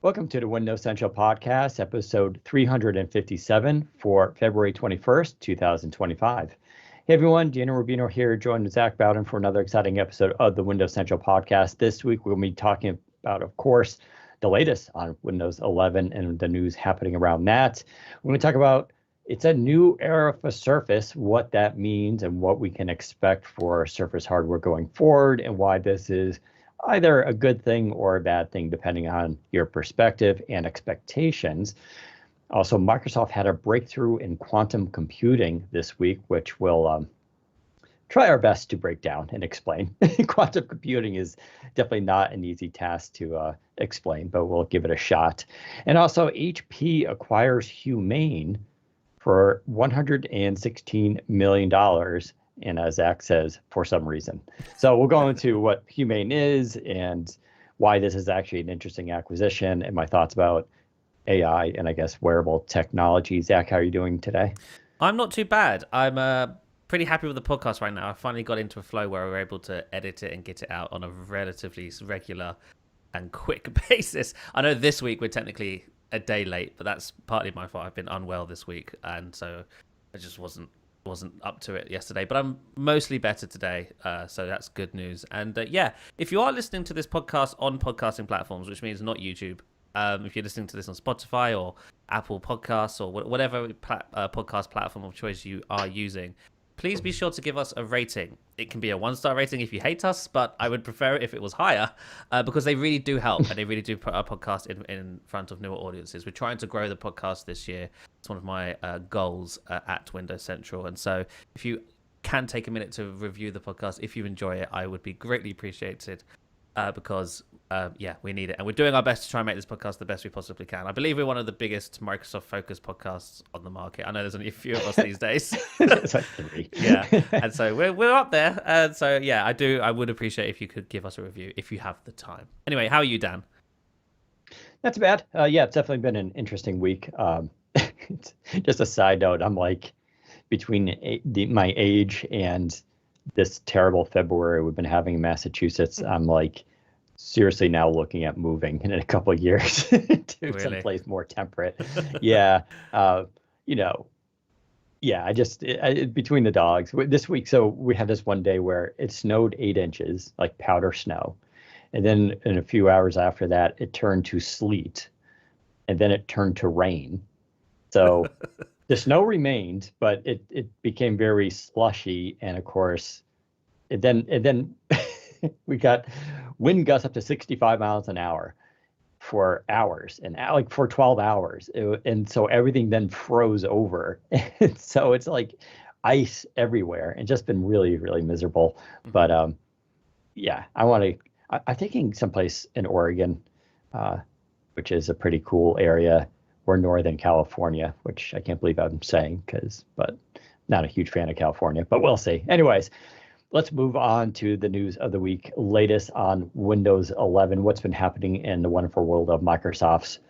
Welcome to the Windows Central Podcast, episode 357 for February 21st, 2025. Hey everyone, Gino Rubino here, joined with Zac Bowden for another exciting episode of the Windows Central Podcast. This week we'll be talking about, of course, the latest on Windows 11 and the news happening around that. We're going to talk about it's a new era for Surface, what that means and what we can expect for Surface hardware going forward and why this is either a good thing or a bad thing, depending on your perspective and expectations. Also, Microsoft had a breakthrough in quantum computing this week, which we'll try our best to break down and explain. Quantum computing is definitely not an easy task to explain, but we'll give it a shot. And also, HP acquires Humane for $116 million. And as Zac says, for some reason. So we'll go into what Humane is and why this is actually an interesting acquisition and my thoughts about AI and I guess wearable technology. Zac, how are you doing today? I'm not too bad. I'm pretty happy with the podcast right now. I finally got into a flow where we're able to edit it and get it out on a relatively regular and quick basis. I know this week we're technically a day late, but that's partly my fault. I've been unwell this week, and so I just wasn't up to it yesterday, but I'm mostly better today, so that's good news. And yeah, if you are listening to this podcast on podcasting platforms, which means not YouTube, if you're listening to this on Spotify or Apple Podcasts or whatever podcast platform of choice you are using, please be sure to give us a rating. It can be a 1-star rating if you hate us, but I would prefer it if it was higher, because they really do help and they really do put our podcast in front of newer audiences. We're trying to grow the podcast this year. It's one of my goals at Windows Central. And so if you can take a minute to review the podcast, if you enjoy it, I would be greatly appreciated. Because we need it, and we're doing our best to try and make this podcast the best we possibly can. I believe we're one of the biggest Microsoft-focused podcasts on the market. I know there's only a few of us these days. It's like 3. Yeah, and so we're up there. And so yeah, I would appreciate if you could give us a review if you have the time. Anyway, how are you, Dan? Not too bad. Yeah, it's definitely been an interesting week. Just a side note, I'm like between my age and this terrible February we've been having in Massachusetts, I'm like seriously now looking at moving in a couple of years to someplace more temperate. Yeah. I just between the dogs this week. So we had this one day where it snowed 8 inches, like powder snow. And then in a few hours after that, it turned to sleet and then it turned to rain. So the snow remained, but it became very slushy, and of course, and then we got wind gusts up to 65 miles an hour for hours, and like for 12 hours, and so everything then froze over, and so it's like ice everywhere, and just been really, really miserable. But I'm thinking someplace in Oregon, which is a pretty cool area, or Northern California, which I can't believe I'm saying but not a huge fan of California, but we'll see. Anyways, let's move on to the news of the week. Latest on Windows 11, what's been happening in the wonderful world of Microsoft's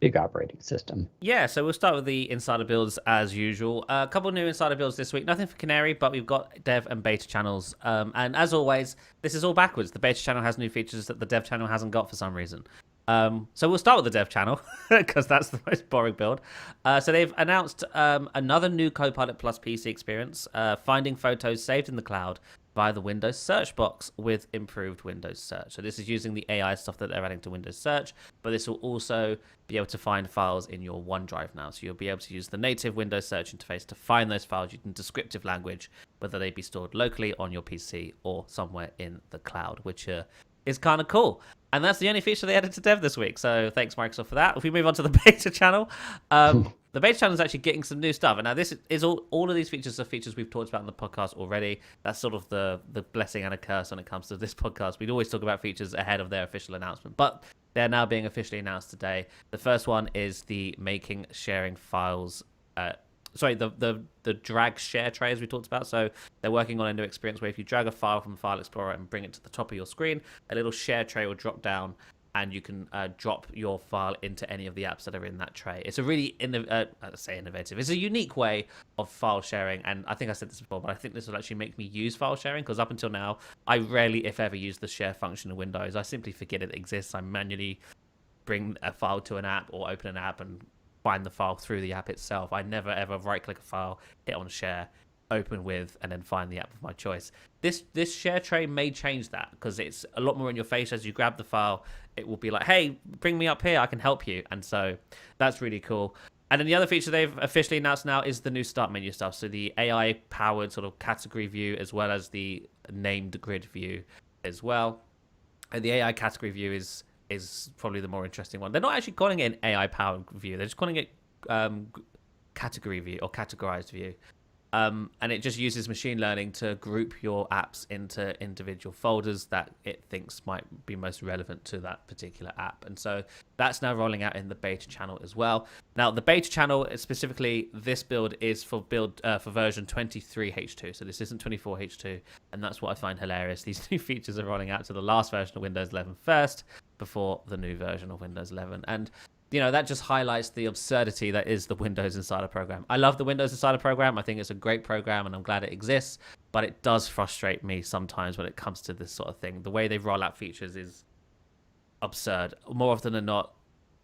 big operating system. Yeah, so we'll start with the insider builds as usual. A couple of new insider builds this week. Nothing for Canary, but we've got dev and beta channels. And as always, this is all backwards. The beta channel has new features that the dev channel hasn't got for some reason. So we'll start with the dev channel because that's the most boring build. So they've announced another new Copilot Plus PC experience, finding photos saved in the cloud via the Windows search box with improved Windows search. So this is using the AI stuff that they're adding to Windows search, but this will also be able to find files in your OneDrive now. So you'll be able to use the native Windows search interface to find those files using descriptive language, whether they be stored locally on your PC or somewhere in the cloud, which is kind of cool. And that's the only feature they added to dev this week. So thanks, Microsoft, for that. If we move on to the beta channel, the beta channel is actually getting some new stuff. And now this is all of these features are features we've talked about in the podcast already. That's sort of the blessing and a curse when it comes to this podcast. We'd always talk about features ahead of their official announcement, but they're now being officially announced today. The first one is the making sharing files the drag share tray, as we talked about. So they're working on a new experience where if you drag a file from File Explorer and bring it to the top of your screen, a little share tray will drop down and you can drop your file into any of the apps that are in that tray. It's a really innovative. It's a unique way of file sharing, and I think I said this before, but I think this will actually make me use file sharing, because up until now, I rarely, if ever, use the share function in Windows. I simply forget it exists. I manually bring a file to an app or open an app and find the file through the app itself. I never ever right click a file, hit on share, open with, and then find the app of my choice. This share tray may change that, because it's a lot more in your face. As you grab the file, it will be like, hey, bring me up here, I can help you. And so that's really cool. And then the other feature they've officially announced now is the new start menu stuff. So the AI powered sort of category view, as well as the named grid view as well. And the AI category view is probably the more interesting one. They're not actually calling it an AI powered view. They're just calling it category view or categorized view. And it just uses machine learning to group your apps into individual folders that it thinks might be most relevant to that particular app. And so that's now rolling out in the beta channel as well. Now, the beta channel, specifically this build, is for version 23H2. So this isn't 24H2. And that's what I find hilarious. These new features are rolling out to the last version of Windows 11 first, before the new version of Windows 11. And that just highlights the absurdity that is the Windows Insider program. I love the Windows Insider program. I think it's a great program, and I'm glad it exists. But it does frustrate me sometimes when it comes to this sort of thing. The way they roll out features is absurd. More often than not,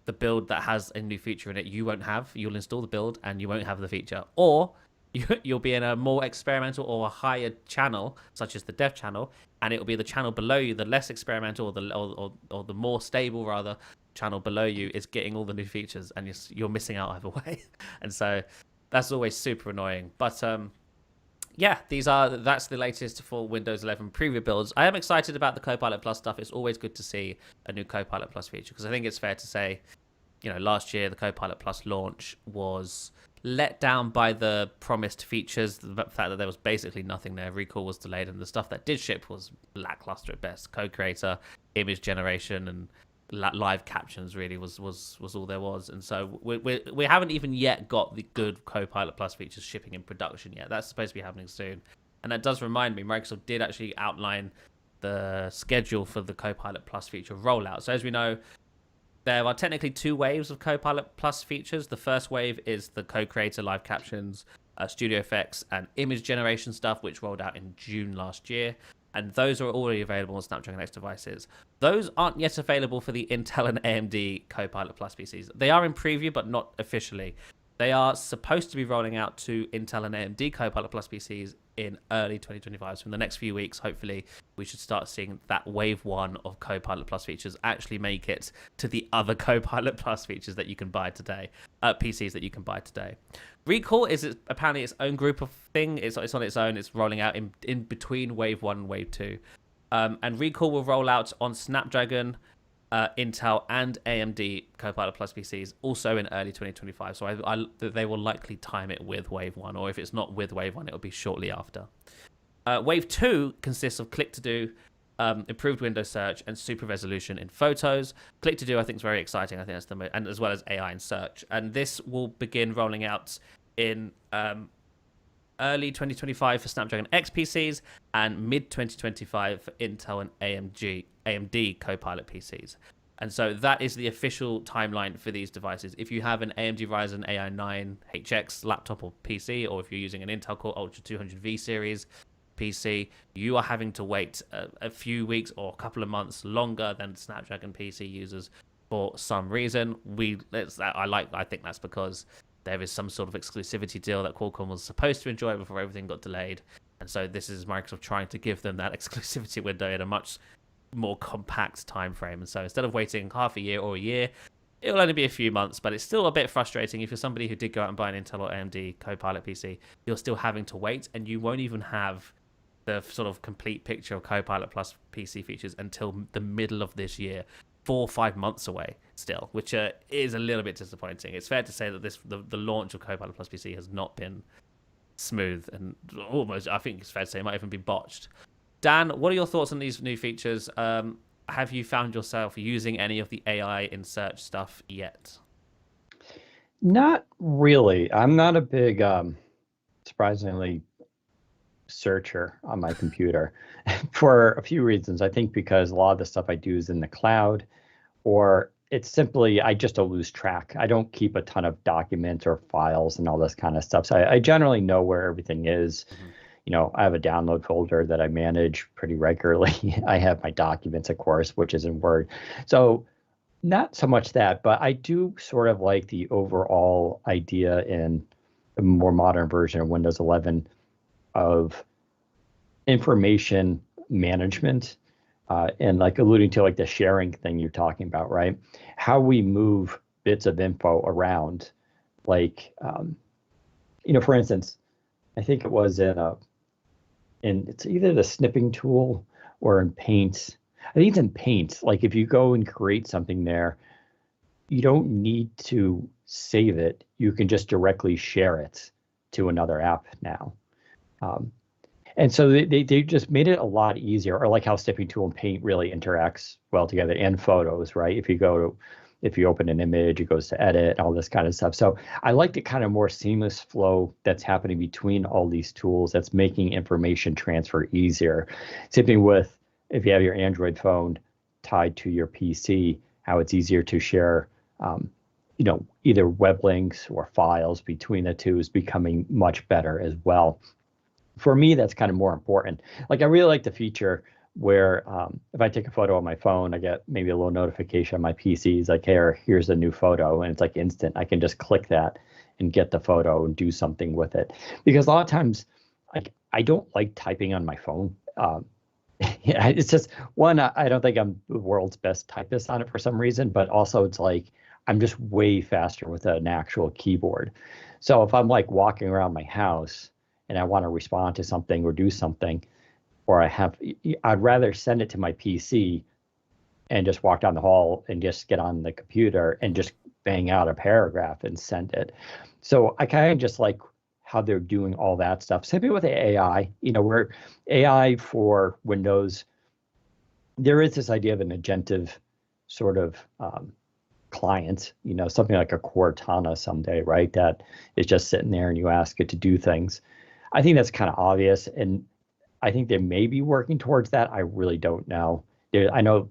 the build that has a new feature in it, you won't have. You'll install the build, and you won't have the feature. Or you'll be in a more experimental or a higher channel, such as the dev channel, and it will be the channel below you, the less experimental, or the more stable, rather, channel below you is getting all the new features, and you're missing out either way. And so that's always super annoying. But that's the latest for Windows 11 preview builds. I am excited about the Copilot Plus stuff. It's always good to see a new Copilot Plus feature, because I think it's fair to say, last year the Copilot Plus launch was let down by the promised features, the fact that there was basically nothing there. Recall was delayed, and the stuff that did ship was lackluster at best. Code creator, image generation, and live captions really was all there was. And so we haven't even yet got the good Copilot Plus features shipping in production yet. That's supposed to be happening soon. And that does remind me, Microsoft did actually outline the schedule for the Copilot Plus feature rollout. So as we know, there are technically two waves of Copilot Plus features. The first wave is the code creator, live captions, studio effects, and image generation stuff, which rolled out in June last year. And those are already available on Snapdragon X devices. Those aren't yet available for the Intel and AMD Copilot Plus PCs. They are in preview, but not officially. They are supposed to be rolling out to Intel and AMD Copilot Plus PCs in early 2025. So in the next few weeks, hopefully, we should start seeing that wave one of Copilot Plus features actually make it to the other Copilot Plus features that you can buy today, PCs that you can buy today. Recall is apparently its own group of thing. It's on its own. It's rolling out in between wave one and wave two. And Recall will roll out on Snapdragon, Intel, and AMD Copilot Plus PCs also in early 2025. So they will likely time it with wave one, or if it's not with wave one, it will be shortly after. Wave two consists of click to do, improved window search, and super resolution in photos. Click to do, I think, is very exciting. I think that's and as well as AI in search. And this will begin rolling out in early 2025 for Snapdragon X PCs and mid 2025 for Intel and AMD Copilot PCs. And so that is the official timeline for these devices. If you have an AMD Ryzen AI 9 HX laptop or PC, or if you're using an Intel Core Ultra 200V series PC, you are having to wait a few weeks or a couple of months longer than Snapdragon PC users for some reason. I think that's because there is some sort of exclusivity deal that Qualcomm was supposed to enjoy before everything got delayed. And so this is Microsoft trying to give them that exclusivity window in a much more compact time frame. And so instead of waiting half a year or a year, it'll only be a few months, but it's still a bit frustrating. If you're somebody who did go out and buy an Intel or AMD Copilot PC, you're still having to wait, and you won't even have the sort of complete picture of Copilot Plus PC features until the middle of this year. 4 or 5 months away still, which is a little bit disappointing. It's fair to say that the launch of Copilot Plus PC has not been smooth, and almost, I think it's fair to say, it might even be botched. Dan, what are your thoughts on these new features? Have you found yourself using any of the AI in search stuff yet? Not really. I'm not a big, surprisingly, searcher on my computer for a few reasons. I think because a lot of the stuff I do is in the cloud, or it's simply I just don't lose track. I don't keep a ton of documents or files and all this kind of stuff. So I generally know where everything is. I have a download folder that I manage pretty regularly. I have my documents, of course, which is in Word. So Not so much that, but I do sort of like the overall idea in a more modern version of Windows 11 of information management, and like alluding to like the sharing thing you're talking about, right? How we move bits of info around, like for instance, I think it was in it's either the snipping tool or in Paint. I think it's in Paint. Like if you go and create something there, you don't need to save it. You can just directly share it to another app now. Um, and so they just made it a lot easier, or like how Snipping Tool and Paint really interacts well together, and Photos, right? If you open an image, it goes to edit, all this kind of stuff. So I like the kind of more seamless flow that's happening between all these tools that's making information transfer easier. Same thing with if you have your Android phone tied to your PC, how it's easier to share, um, either web links or files between the two is becoming much better as well. For me, that's kind of more important. Like I really like the feature where if I take a photo on my phone, I get maybe a little notification on my PC. It's like, hey, here's a new photo, and it's like instant. I can just click that and get the photo and do something with it. Because a lot of times, like I don't like typing on my phone. Yeah, it's just one. I don't think I'm the world's best typist on it for some reason, but also it's like I'm just way faster with an actual keyboard. So if I'm like walking around my house and I want to respond to something or do something, or I'd rather send it to my PC and just walk down the hall and just get on the computer and just bang out a paragraph and send it. So I kind of just like how they're doing all that stuff. Same thing with the AI, where AI for Windows, there is this idea of an agentive sort of client, something like a Cortana someday, right? That is just sitting there and you ask it to do things. I think that's kind of obvious, and I think they may be working towards that. I really don't know. I know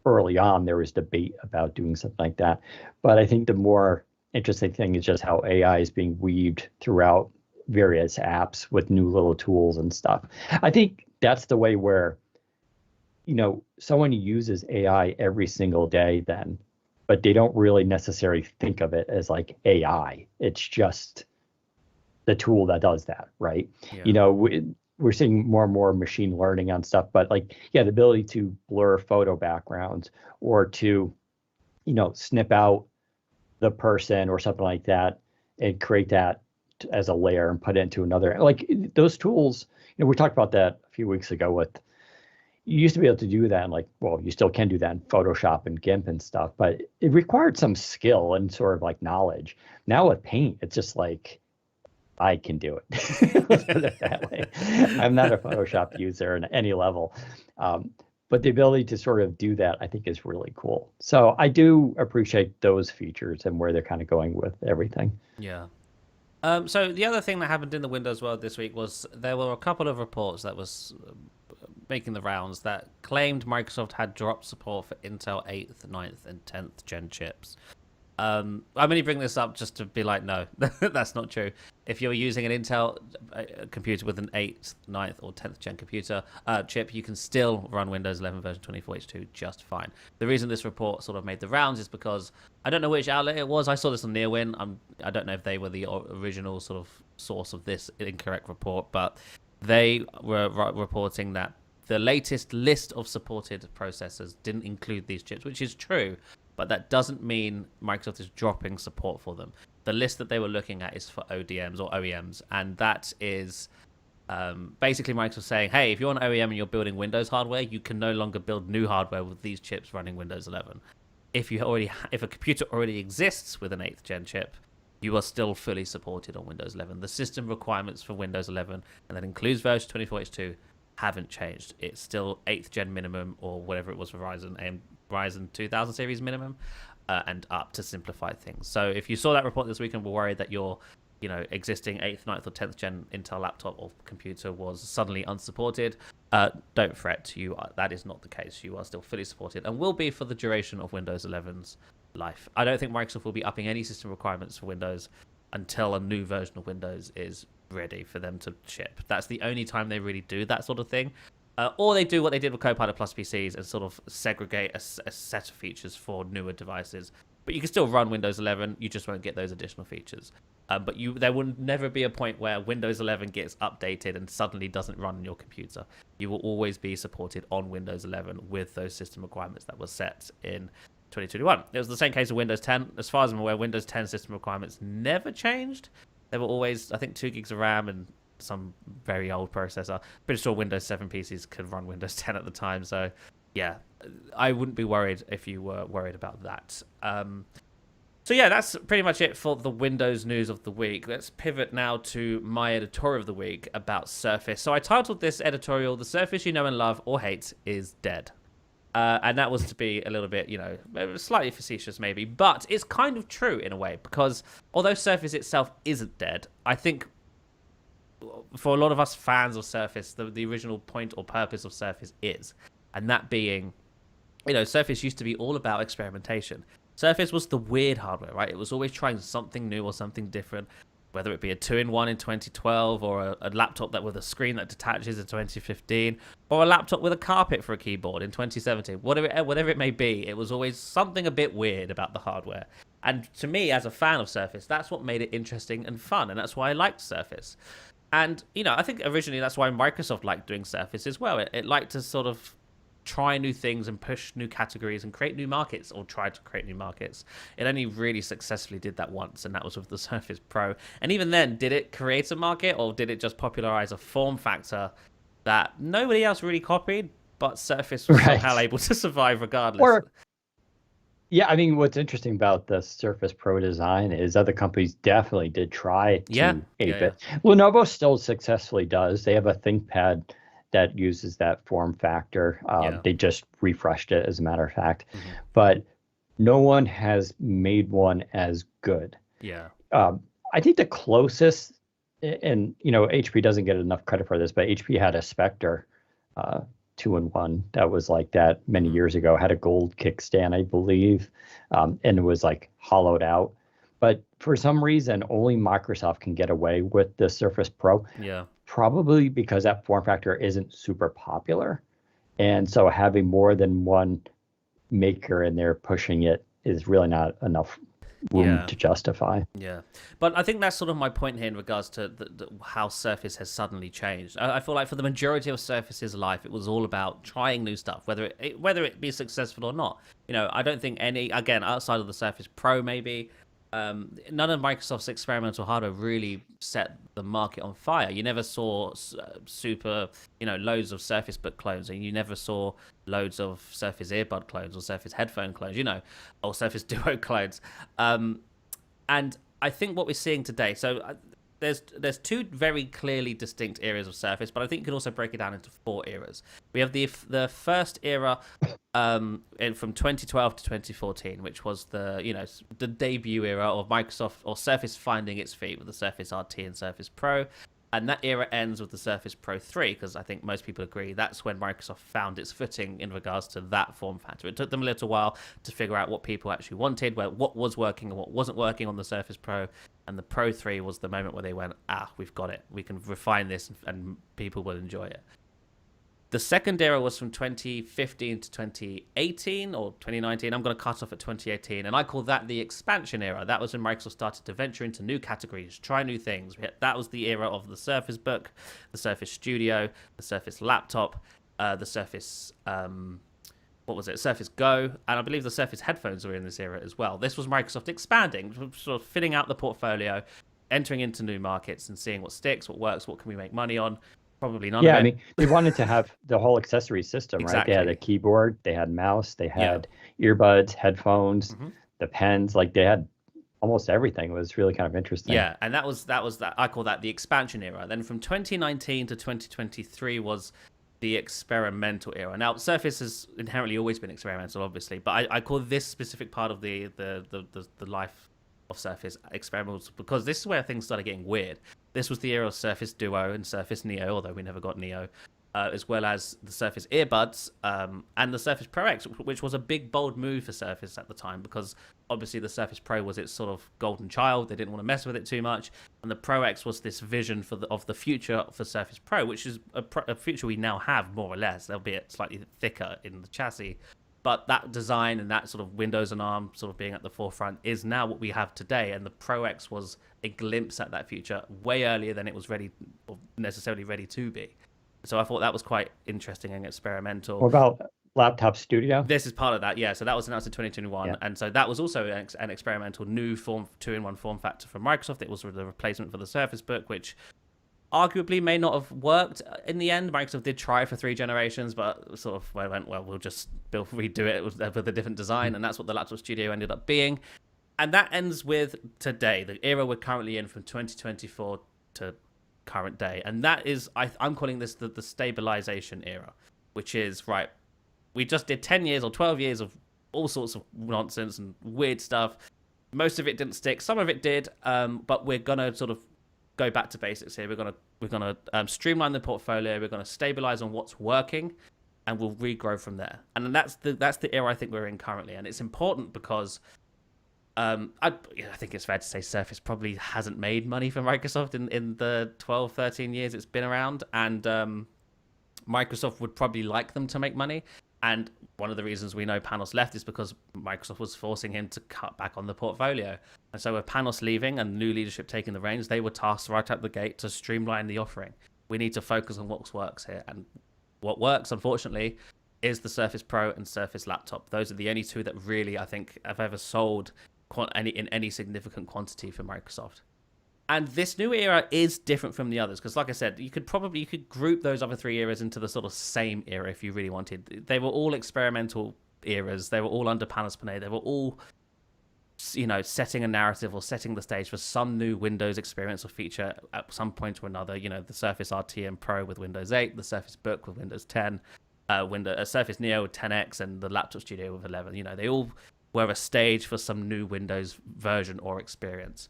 early on there was debate about doing something like that, but I think the more interesting thing is just how AI is being weaved throughout various apps with new little tools and stuff. I think that's the way where, someone uses AI every single day then, but they don't really necessarily think of it as like AI. It's just the tool that does that, right? Yeah. We're seeing more and more machine learning on stuff, but like, yeah, the ability to blur photo backgrounds or to, snip out the person or something like that and create that as a layer and put it into another, like those tools, we talked about that a few weeks ago with, you used to be able to do that, and like, well, you still can do that in Photoshop and GIMP and stuff, but it required some skill and sort of like knowledge. Now with Paint, it's just like, I can do it. Let's put it that way. I'm not a Photoshop user at any level. But the ability to sort of do that, I think, is really cool. So I do appreciate those features and where they're kind of going with everything. Yeah. So the other thing that happened in the Windows world this week was there were a couple of reports that was making the rounds that claimed Microsoft had dropped support for Intel 8th, 9th, and 10th gen chips. I'm only bringing this up just to be like, no, that's not true. If you're using an Intel computer with an 8th, 9th, or 10th gen computer chip, you can still run Windows 11 version 24H2 just fine. The reason this report sort of made the rounds is because I don't know which outlet it was. I saw this on Nearwin. I don't know if they were the original sort of source of this incorrect report, but they were reporting that the latest list of supported processors didn't include these chips, which is true. But that doesn't mean Microsoft is dropping support for them. The list that they were looking at is for ODMs or OEMs, and that is basically Microsoft saying, hey, if you're an OEM and you're building Windows hardware, you can no longer build new hardware with these chips running Windows 11. If a computer already exists with an 8th gen chip, you are still fully supported on Windows 11. The system requirements for Windows 11, and that includes version 24H2, haven't changed. It's still 8th gen minimum, or whatever it was for Ryzen 2000 series minimum, and up to simplify things. So if you saw that report this week and were worried that your existing 8th, 9th, or 10th gen Intel laptop or computer was suddenly unsupported, don't fret. That is not the case. You are still fully supported and will be for the duration of Windows 11's life. I don't think Microsoft will be upping any system requirements for Windows until a new version of Windows is ready for them to ship. That's the only time they really do that sort of thing. Or they do what they did with Copilot Plus PCs and sort of segregate a set of features for newer devices. But you can still run Windows 11. You just won't get those additional features. But there will never be a point where Windows 11 gets updated and suddenly doesn't run on your computer. You will always be supported on Windows 11 with those system requirements that were set in 2021. It was the same case with Windows 10. As far as I'm aware, Windows 10 system requirements never changed. They were always, I think, 2 gigs of RAM and some very old processor. Pretty sure Windows 7 PCs could run Windows 10 at the time. So, yeah, I wouldn't be worried if you were worried about that. So, yeah, that's pretty much it for the Windows news of the week. Let's pivot now to my editorial of the week about Surface. So I titled this editorial, "The Surface You Know and Love or Hate is Dead." And that was to be a little bit, slightly facetious maybe, but it's kind of true in a way, because although Surface itself isn't dead, I think for a lot of us fans of Surface, the original point or purpose of Surface is, and that being, Surface used to be all about experimentation. Surface was the weird hardware, right? It was always trying something new or something different, whether it be a 2-in-1 in 2012 or a laptop that with a screen that detaches in 2015, or a laptop with a carpet for a keyboard in 2017. Whatever it may be, it was always something a bit weird about the hardware. And to me, as a fan of Surface, that's what made it interesting and fun, and that's why I liked Surface. And, I think originally that's why Microsoft liked doing Surface as well. It liked to sort of try new things and push new categories and create new markets, or try to create new markets. It only really successfully did that once, and that was with the Surface Pro. And even then, did it create a market, or did it just popularize a form factor that nobody else really copied, but Surface was somehow able to survive regardless? Yeah, I mean, what's interesting about the Surface Pro design is other companies definitely did try to ape it. Lenovo still successfully does. They have a ThinkPad that uses that form factor. They just refreshed it, as a matter of fact. Mm-hmm. But no one has made one as good. Yeah. I think the closest, and HP doesn't get enough credit for this, but HP had a Spectre 2-in-1 that was like that many years ago. Had a gold kickstand, I believe, and it was like hollowed out. But for some reason, only Microsoft can get away with the Surface Pro. Yeah. Probably because that form factor isn't super popular. And so having more than one maker in there pushing it is really not enough room to justify. Yeah. But I think that's sort of my point here in regards to how Surface has suddenly changed. I feel like for the majority of Surface's life, it was all about trying new stuff, whether it be successful or not. I don't think again, outside of the Surface Pro maybe, none of Microsoft's experimental hardware really set the market on fire. You never saw super, loads of Surface Book clones, and you never saw loads of Surface earbud clones or Surface headphone clones, or Surface Duo clones. And I think what we're seeing today, so there's 2 very clearly distinct eras of Surface, but I think you can also break it down into 4 eras. We have the first era from 2012 to 2014, which was the debut era of Microsoft or Surface finding its feet with the Surface RT and Surface Pro. And that era ends with the Surface Pro 3, because I think most people agree that's when Microsoft found its footing in regards to that form factor. It took them a little while to figure out what people actually wanted, what was working and what wasn't working on the Surface Pro. And the Pro 3 was the moment where they went, we've got it. We can refine this and people will enjoy it. The second era was from 2015 to 2018 or 2019. I'm going to cut off at 2018. And I call that the expansion era. That was when Microsoft started to venture into new categories, try new things. That was the era of the Surface Book, the Surface Studio, the Surface Laptop, the Surface, Surface Go. And I believe the Surface headphones were in this era as well. This was Microsoft expanding, sort of filling out the portfolio, entering into new markets and seeing what sticks, what works, what can we make money on. Probably none of it. I mean, they wanted to have the whole accessory system, exactly. Right? They had a keyboard, they had mouse, they had earbuds, headphones, the pens, like they had almost everything. It was really kind of interesting. Yeah, and that was that. I call that the expansion era. Then from 2019 to 2023 was the experimental era. Now, Surface has inherently always been experimental, obviously, but I call this specific part of the life of Surface experimental because this is where things started getting weird. This was the era of Surface Duo and Surface Neo, although we never got Neo. as well as the Surface earbuds and the Surface Pro X, which was a big, bold move for Surface at the time because obviously the Surface Pro was its sort of golden child. They didn't want to mess with it too much. And the Pro X was this vision of the future for Surface Pro, which is a future we now have, more or less, albeit slightly thicker in the chassis. But that design and that sort of Windows and ARM sort of being at the forefront is now what we have today. And the Pro X was a glimpse at that future way earlier than it was ready, or necessarily ready to be. So I thought that was quite interesting and experimental. What about Laptop Studio? This is part of that, yeah. So that was announced in 2021. Yeah. And so that was also an experimental new 2-in-1 form factor from Microsoft. It was the replacement for the Surface Book, which arguably may not have worked in the end. Microsoft did try for 3 generations, but sort of went, well, we'll just redo it with a different design. And that's what the Laptop Studio ended up being. And that ends with today, the era we're currently in from 2024 to current day. And that is, I'm calling this the stabilization era, which is, right, we just did 10 years or 12 years of all sorts of nonsense and weird stuff. Most of it didn't stick. Some of it did, but we're going to sort of go back to basics here. We're gonna streamline the portfolio. We're going to stabilize on what's working, and we'll regrow from there. And that's the era I think we're in currently. And it's important because I think it's fair to say Surface probably hasn't made money for Microsoft in the 12, 13 years it's been around. And Microsoft would probably like them to make money. And one of the reasons we know Panos left is because Microsoft was forcing him to cut back on the portfolio. And so with Panos leaving and new leadership taking the reins, they were tasked right out the gate to streamline the offering. We need to focus on what works here. And what works, unfortunately, is the Surface Pro and Surface Laptop. Those are the only two that really, I think, have ever sold in any significant quantity for Microsoft. And this new era is different from the others because, like I said, you could group those other 3 eras into the sort of same era if you really wanted. They were all experimental eras. They were all under Panos Panay. They were all, setting a narrative or setting the stage for some new Windows experience or feature at some point or another. The Surface RT and Pro with Windows 8, the Surface Book with Windows 10, Surface Neo with 10X, and the Laptop Studio with 11. They all were a stage for some new Windows version or experience.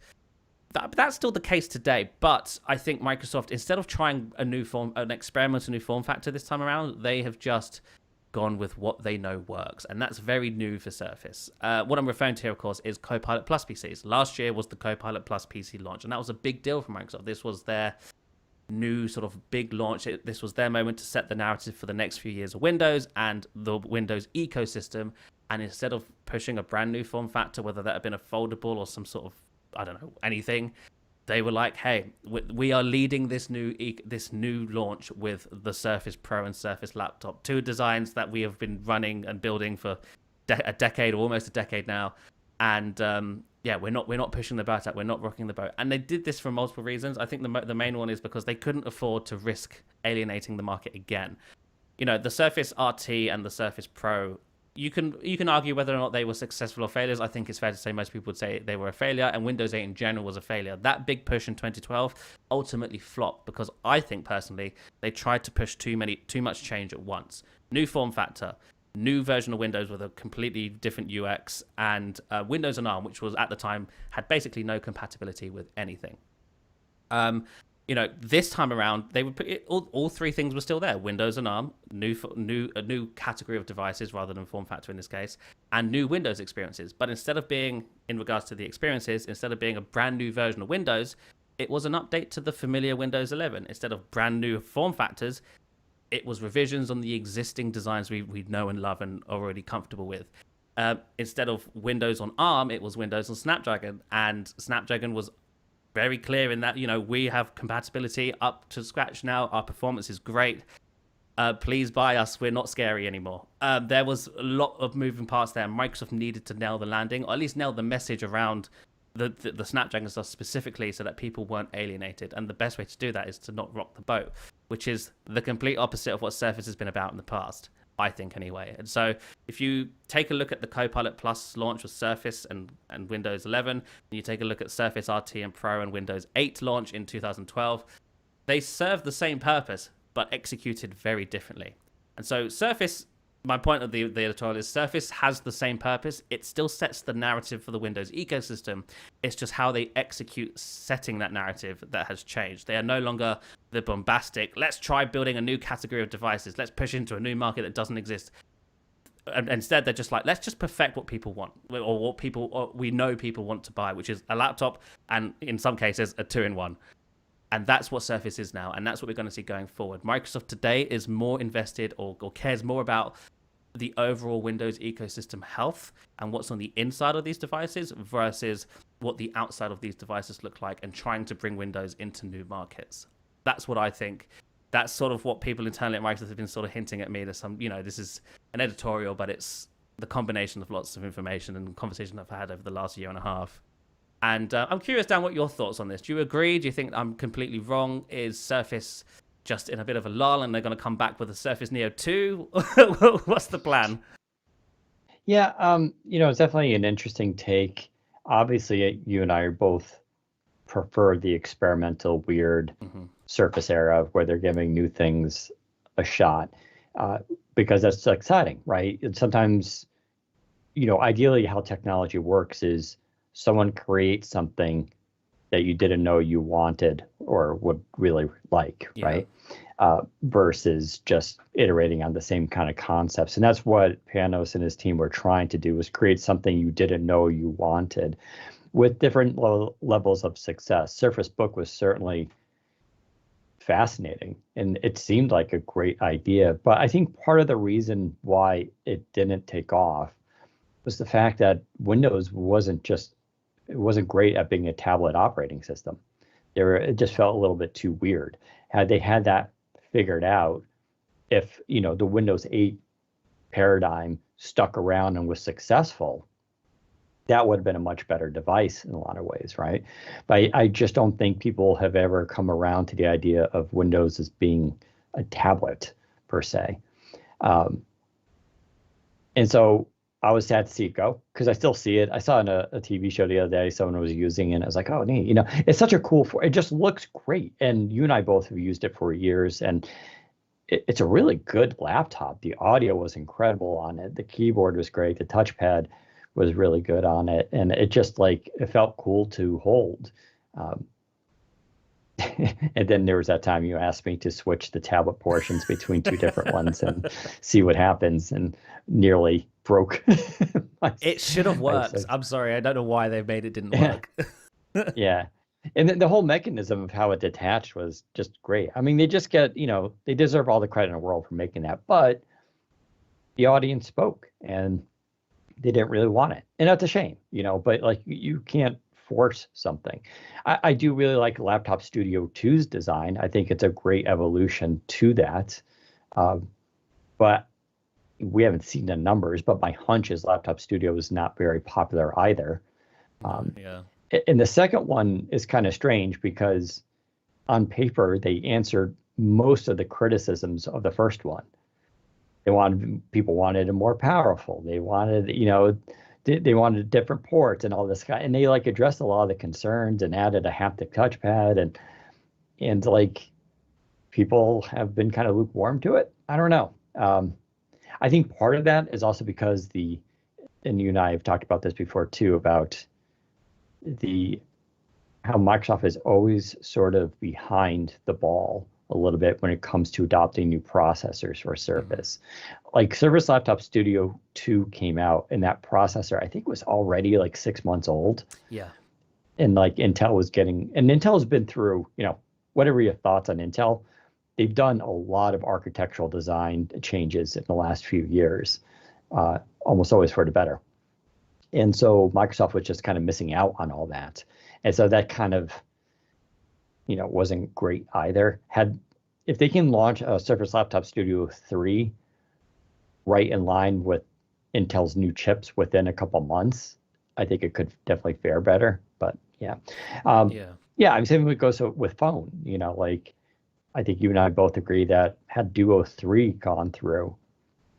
That's still the case today, but I think Microsoft, instead of trying an experimental new form factor this time around, they have just gone with what they know works, and that's very new for Surface. What I'm referring to here, of course, is Copilot Plus PCs. Last year was the Copilot Plus PC launch, and that was a big deal for Microsoft. This was their new sort of big launch. This was their moment to set the narrative for the next few years of Windows and the Windows ecosystem, and instead of pushing a brand new form factor, whether that had been a foldable or some sort of anything, they were like, hey, we are leading this new launch with the Surface Pro and Surface Laptop, 2 designs that we have been running and building for a decade or almost a decade now. And we're not pushing the boat out, we're not rocking the boat. And they did this for multiple reasons. I think the main one is because they couldn't afford to risk alienating the market again. The Surface RT and the Surface Pro, you can argue whether or not they were successful or failures. I think it's fair to say most people would say they were a failure, and Windows 8 in general was a failure. That big push in 2012 ultimately flopped because I think personally they tried to push too much change at once. New form factor, new version of Windows with a completely different UX, and Windows and ARM, which was at the time had basically no compatibility with anything. This time around, they would put all 3 things were still there: Windows and ARM, a new category of devices rather than form factor in this case, and new Windows experiences. But instead of being, in regards to the experiences, instead of being a brand new version of Windows, it was an update to the familiar Windows 11. Instead of brand new form factors, it was revisions on the existing designs we know and love and are already comfortable with. Instead of Windows on ARM, it was Windows on Snapdragon, and Snapdragon was very clear in that, we have compatibility up to scratch now. Our performance is great. Please buy us. We're not scary anymore. There was a lot of moving parts there. Microsoft needed to nail the landing, or at least nail the message around the Snapdragon stuff specifically so that people weren't alienated. And the best way to do that is to not rock the boat, which is the complete opposite of what Surface has been about in the past, I think anyway. And so if you take a look at the Copilot Plus launch with Surface and Windows 11, and you take a look at Surface RT and Pro and Windows 8 launch in 2012, they serve the same purpose, but executed very differently. And so Surface my point of the editorial is Surface has the same purpose. It still sets the narrative for the Windows ecosystem. It's just how they execute setting that narrative that has changed. They are no longer the bombastic, let's try building a new category of devices. Let's push into a new market that doesn't exist. And instead, they're just like, let's just perfect what people want, or what people, or we know people want to buy, which is a laptop and in some cases a 2-in-1. And that's what Surface is now, and that's what we're going to see going forward. Microsoft today is more invested or cares more about the overall Windows ecosystem health and what's on the inside of these devices versus what the outside of these devices look like, and trying to bring Windows into new markets. That's what I think. That's sort of what people internally at Microsoft have been sort of hinting at me. There's some, this is an editorial, but it's the combination of lots of information and conversation I've had over the last year and a half. And I'm curious, Dan, what your thoughts on this? Do you agree? Do you think I'm completely wrong? Is Surface just in a bit of a lull and they're going to come back with a Surface Neo 2? What's the plan? Yeah, it's definitely an interesting take. Obviously, you and I are both prefer the experimental, weird Surface era where they're giving new things a shot because that's exciting, right? And sometimes, ideally how technology works is someone creates something that you didn't know you wanted or would really like, right? Versus just iterating on the same kind of concepts. And that's what Panos and his team were trying to do, was create something you didn't know you wanted with different levels of success. Surface Book was certainly fascinating and it seemed like a great idea. But I think part of the reason why it didn't take off was the fact that Windows wasn't great at being a tablet operating system. It just felt a little bit too weird. Had they had that figured out, if the Windows 8 paradigm stuck around and was successful, that would have been a much better device in a lot of ways, right? But I just don't think people have ever come around to the idea of Windows as being a tablet per se. And so I was sad to see it go because I still see it. I saw in a TV show the other day, someone was using it. And I was like, oh, neat. It's such a cool, it just looks great. And you and I both have used it for years. And it's a really good laptop. The audio was incredible on it. The keyboard was great. The touchpad was really good on it. And it just it felt cool to hold. And then there was that time you asked me to switch the tablet portions between two different ones and see what happens, and nearly broke. It should have worked. I'm sorry. I don't know why they made it didn't work. Yeah. And the whole mechanism of how it detached was just great. I mean, they just get, they deserve all the credit in the world for making that. But the audience spoke and they didn't really want it. And that's a shame, but you can't force something. I do really like Laptop Studio 2's design. I think it's a great evolution to that. But we haven't seen the numbers, but my hunch is Laptop Studio is not very popular either. And the second one is kind of strange because on paper, they answered most of the criticisms of the first one. People wanted it more powerful. They wanted, they wanted different ports and all this kind, and they addressed a lot of the concerns and added a haptic touchpad and people have been kind of lukewarm to it. I don't know. I think part of that is also because and you and I have talked about this before too, about how Microsoft is always sort of behind the ball a little bit when it comes to adopting new processors for Surface. Surface Laptop Studio 2 came out, and that processor I think was already 6 months old. Yeah. And Intel was and Intel's been through, whatever your thoughts on Intel, they've done a lot of architectural design changes in the last few years, almost always for the better. And so Microsoft was just kind of missing out on all that. And so that kind of, wasn't great either. If they can launch a Surface Laptop Studio 3 right in line with Intel's new chips within a couple months, I think it could definitely fare better. But yeah. I'm saying we go with phone, I think you and I both agree that had Duo 3 gone through,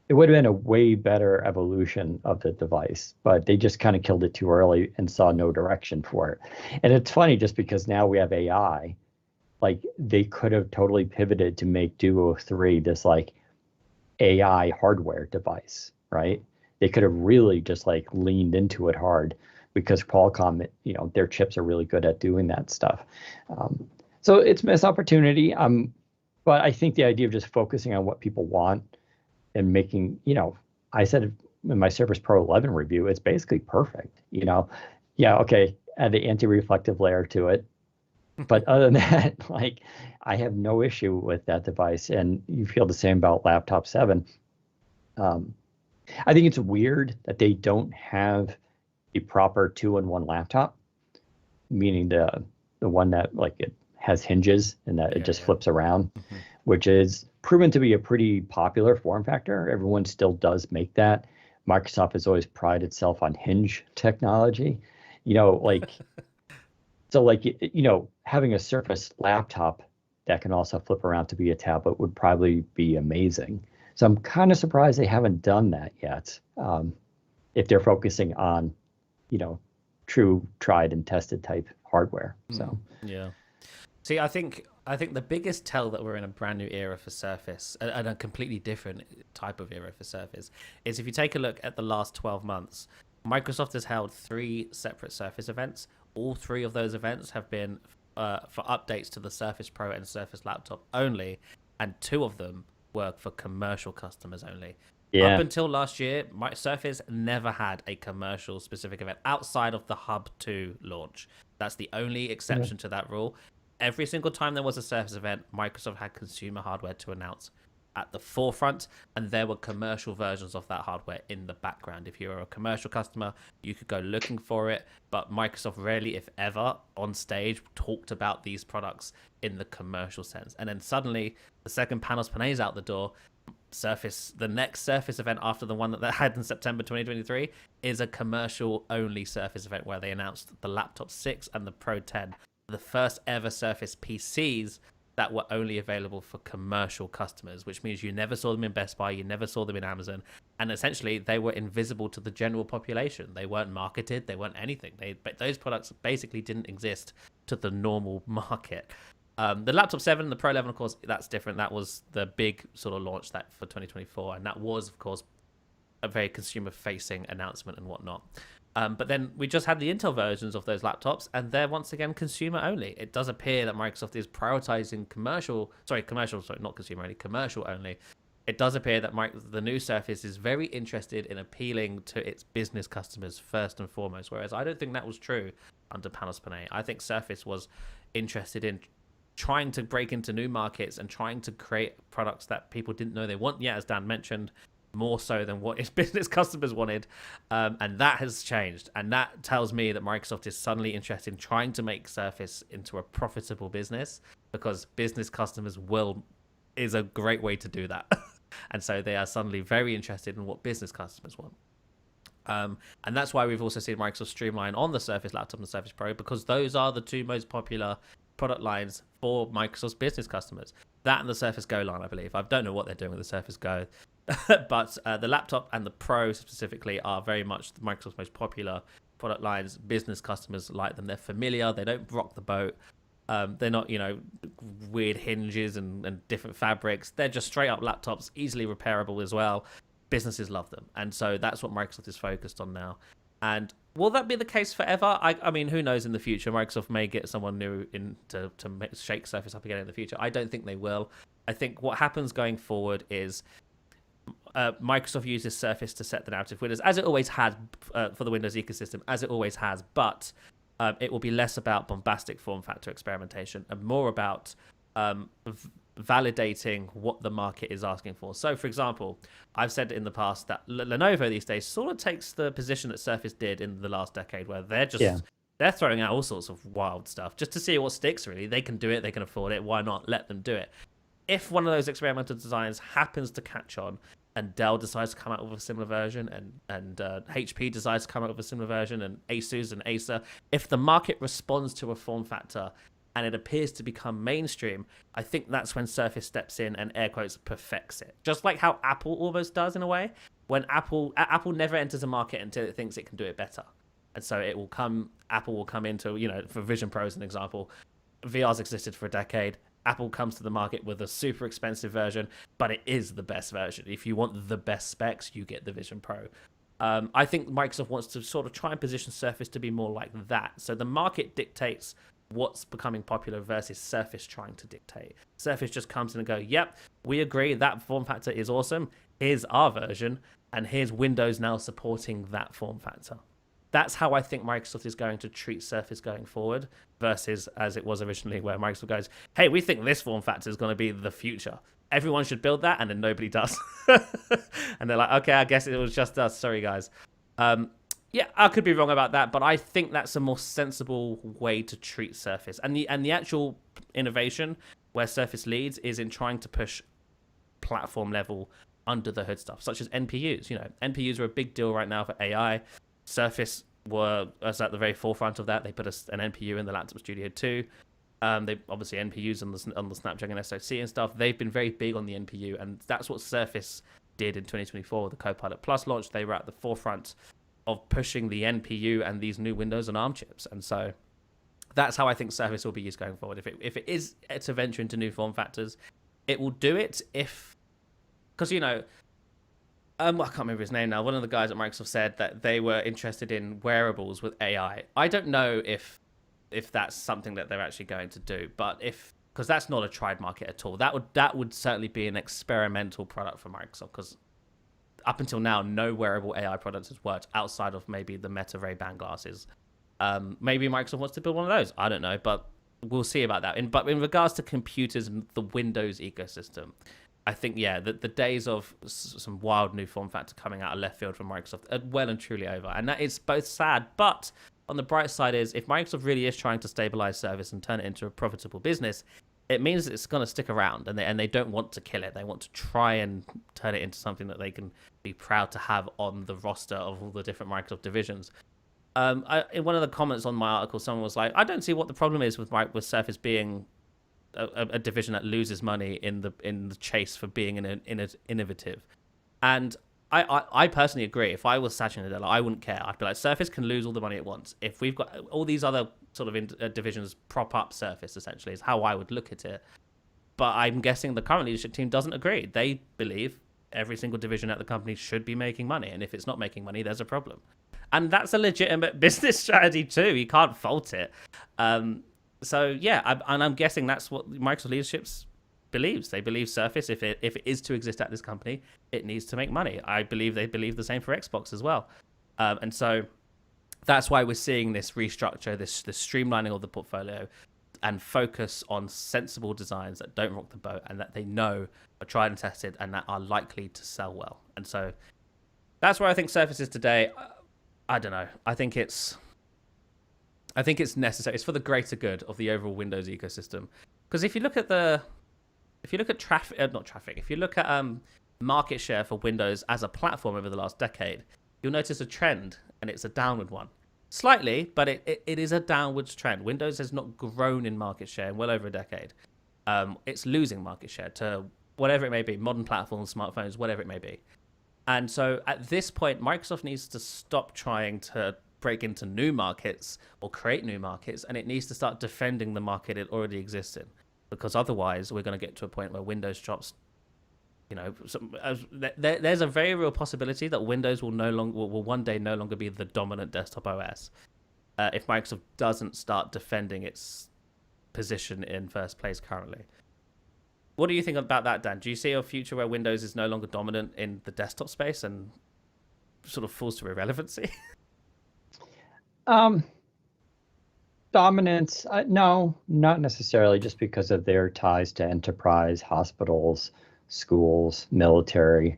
it would have been a way better evolution of the device, but they just kind of killed it too early and saw no direction for it. And it's funny just because now we have AI, they could have totally pivoted to make Duo 3 this AI hardware device, right? They could have really just like leaned into it hard because Qualcomm, their chips are really good at doing that stuff. So it's a missed opportunity. But I think the idea of just focusing on what people want and making, I said in my Surface Pro 11 review, it's basically perfect. Yeah, okay, add the anti-reflective layer to it. But other than that, like, I have no issue with that device. And you feel the same about Laptop 7. I think it's weird that they don't have a proper 2-in-1 laptop, meaning the one that like it has hinges and that it just flips around, which is proven to be a pretty popular form factor. Everyone still does make that. Microsoft has always prided itself on hinge technology, like so like having a Surface laptop that can also flip around to be a tablet would probably be amazing. So I'm kind of surprised they haven't done that yet. If they're focusing on, true tried and tested type hardware. So yeah. See, I think the biggest tell that we're in a brand new era for Surface, and a completely different type of era for Surface, is if you take a look at the last 12 months, Microsoft has held 3 separate Surface events. All 3 of those events have been for updates to the Surface Pro and Surface Laptop only, and 2 of them were for commercial customers only. yeah. Up until last year, Surface never had a commercial specific event outside of the Hub 2 launch. That's the only exception to that rule. Every single time there was a Surface event, Microsoft had consumer hardware to announce at the forefront, and there were commercial versions of that hardware in the background. If you were a commercial customer, you could go looking for it, but Microsoft rarely, if ever, on stage talked about these products in the commercial sense. And then suddenly, the second Panos Panay's out the door, Surface, the next Surface event after the one that they had in September 2023, is a commercial-only Surface event where they announced the Laptop 6 and the Pro 10, the first ever Surface PCs that were only available for commercial customers, which means you never saw them in Best Buy, you never saw them in Amazon, and essentially they were invisible to the general population. They weren't marketed, they weren't anything. But those products basically didn't exist to the normal market. The Laptop 7 and the Pro 11, of course, that's different. That was the big sort of launch that for 2024, and that was, of course, a very consumer-facing announcement and whatnot. But then we just had the Intel versions of those laptops, and they're once again consumer only. It does appear that Microsoft is prioritizing commercial only. It does appear that the new Surface is very interested in appealing to its business customers first and foremost, whereas I don't think that was true under Panos Panay. I think Surface was interested in trying to break into new markets and trying to create products that people didn't know they want yet, as Dan mentioned, more so than what its business customers wanted. And that has changed. And that tells me that Microsoft is suddenly interested in trying to make Surface into a profitable business, because business customers is a great way to do that. And so they are suddenly very interested in what business customers want. And that's why we've also seen Microsoft streamline on the Surface Laptop and the Surface Pro, because those are the 2 most popular product lines for Microsoft's business customers. That and the Surface Go line, I believe. I don't know what they're doing with the Surface Go. But the laptop and the Pro specifically are very much Microsoft's most popular product lines. Business customers like them. They're familiar. They don't rock the boat. They're not, weird hinges and different fabrics. They're just straight up laptops, easily repairable as well. Businesses love them. And so that's what Microsoft is focused on now. And will that be the case forever? I mean, who knows in the future? Microsoft may get someone new in to shake Surface up again in the future. I don't think they will. I think what happens going forward is Microsoft uses Surface to set the narrative Windows, as it always has for the Windows ecosystem, as it always has. But it will be less about bombastic form factor experimentation and more about validating what the market is asking for. So, for example, I've said in the past that Lenovo these days sort of takes the position that Surface did in the last decade, where they're just they're throwing out all sorts of wild stuff just to see what sticks. Really, they can do it, they can afford it. Why not let them do it? If one of those experimental designs happens to catch on, and Dell decides to come out with a similar version, and HP decides to come out with a similar version, and Asus and Acer, if the market responds to a form factor and it appears to become mainstream, I think that's when Surface steps in and, air quotes, perfects it. Just like how Apple almost does in a way. When Apple never enters a market until it thinks it can do it better. And so Apple will come into, for Vision Pro as an example, VR's existed for a decade. Apple comes to the market with a super expensive version, but it is the best version. If you want the best specs, you get the Vision Pro. I think Microsoft wants to sort of try and position Surface to be more like that. So the market dictates what's becoming popular versus Surface trying to dictate. Surface just comes in and go, yep, we agree that form factor is awesome. Here's our version, and here's Windows now supporting that form factor. That's how I think Microsoft is going to treat Surface going forward versus as it was originally where Microsoft goes, hey, we think this form factor is going to be the future. Everyone should build that, and then nobody does. And they're like, okay, I guess it was just us. Sorry, guys. Yeah, I could be wrong about that, but I think that's a more sensible way to treat Surface. And the actual innovation where Surface leads is in trying to push platform level under the hood stuff, such as NPUs. You know, NPUs are a big deal right now for AI. Surface was at the very forefront of that. They put an NPU in the Laptop Studio 2. They obviously NPUs on the Snapdragon SoC and stuff. They've been very big on the NPU, and that's what Surface did in 2024 with the Copilot Plus launch. They were at the forefront of pushing the NPU and these new Windows and ARM chips, and so that's how I think Surface will be used going forward. If it is to venture into new form factors, it will do it because you know. I can't remember his name now. One of the guys at Microsoft said that they were interested in wearables with AI. I don't know if that's something that they're actually going to do, but because that's not a tried market at all. That would certainly be an experimental product for Microsoft, because up until now, no wearable AI products has worked outside of maybe the Meta Ray-Ban glasses. Maybe Microsoft wants to build one of those. I don't know, but we'll see about that. But in regards to computers and the Windows ecosystem, I think, yeah, the days of some wild new form factor coming out of left field from Microsoft are well and truly over. And that is both sad, but on the bright side is if Microsoft really is trying to stabilize Surface and turn it into a profitable business, it means it's going to stick around, and they don't want to kill it. They want to try and turn it into something that they can be proud to have on the roster of all the different Microsoft divisions. In one of the comments on my article, someone was like, I don't see what the problem is with Surface being a division that loses money in the chase for being innovative. And I personally agree. If I was Satya Nadella, I wouldn't care. I'd be like, Surface can lose all the money it wants. If we've got all these other sort of divisions prop up Surface, essentially, is how I would look at it. But I'm guessing the current leadership team doesn't agree. They believe every single division at the company should be making money. And if it's not making money, there's a problem. And that's a legitimate business strategy too. You can't fault it. So yeah, I'm guessing that's what Microsoft leadership believes. They believe Surface, if it is to exist at this company, it needs to make money. I believe they believe the same for Xbox as well. And so that's why we're seeing this restructure, this streamlining of the portfolio, and focus on sensible designs that don't rock the boat and that they know are tried and tested and that are likely to sell well. And so that's where I think Surface is today. I don't know. I think it's necessary. It's for the greater good of the overall Windows ecosystem. Because if you look at market share for Windows as a platform over the last decade, you'll notice a trend, and it's a downward one. Slightly, but it is a downwards trend. Windows has not grown in market share in well over a decade. It's losing market share to whatever it may be, modern platforms, smartphones, whatever it may be. And so at this point, Microsoft needs to stop trying to break into new markets or create new markets, and it needs to start defending the market it already exists in, because otherwise we're going to get to a point where Windows drops. You know, there's a very real possibility that Windows will one day no longer be the dominant desktop OS if Microsoft doesn't start defending its position in first place currently. What do you think about that, Dan? Do you see a future where Windows is no longer dominant in the desktop space and sort of falls to irrelevancy? Dominance, no, not necessarily, just because of their ties to enterprise, hospitals, schools, military.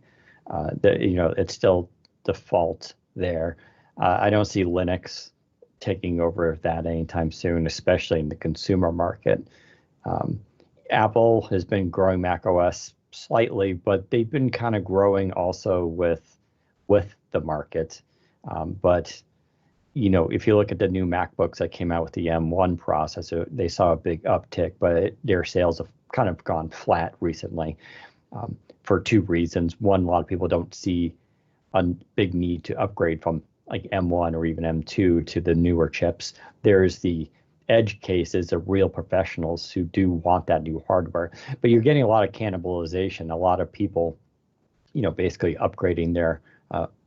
It's still default there. I don't see Linux taking over that anytime soon, especially in the consumer market. Apple has been growing Mac OS slightly, but they've been kind of growing also with the market. But if you look at the new MacBooks that came out with the M1 processor, they saw a big uptick, but their sales have kind of gone flat recently for two reasons. One, a lot of people don't see a big need to upgrade from like M1 or even M2 to the newer chips. There's the edge cases of real professionals who do want that new hardware. But you're getting a lot of cannibalization, a lot of people, basically upgrading their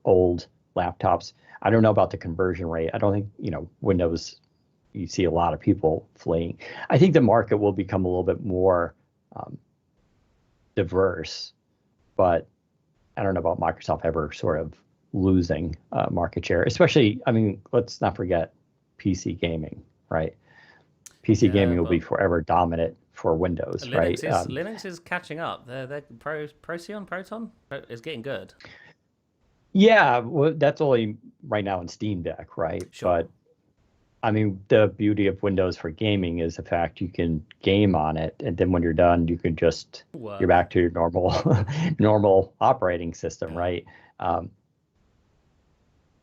old laptops. I don't know about the conversion rate. I don't think, Windows, you see a lot of people fleeing. I think the market will become a little bit more diverse, but I don't know about Microsoft ever sort of losing market share, especially, let's not forget PC gaming, right? PC gaming will be forever dominant for Windows, right? Linux is catching up. They're Proton is getting good. Yeah, well, that's only right now in Steam Deck, right? Sure. But the beauty of Windows for gaming is the fact you can game on it, and then when you're done, you can just you're back to your normal operating system, right?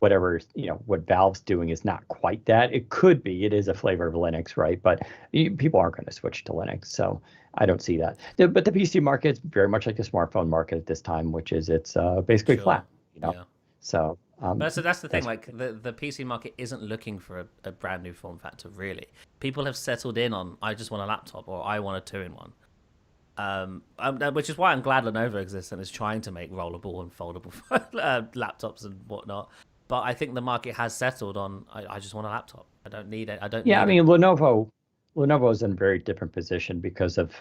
Whatever what Valve's doing is not quite that. It could be. It is a flavor of Linux, right? But people aren't going to switch to Linux, so I don't see that. But the PC market is very much like the smartphone market at this time, which is it's basically flat. Yeah. So. But that's the thing. Like the PC market isn't looking for a brand new form factor, really. People have settled in on I just want a laptop or I want a 2-in-1. Which is why I'm glad Lenovo exists and is trying to make rollable and foldable laptops and whatnot. But I think the market has settled on I just want a laptop. I don't need it. Lenovo is in a very different position because of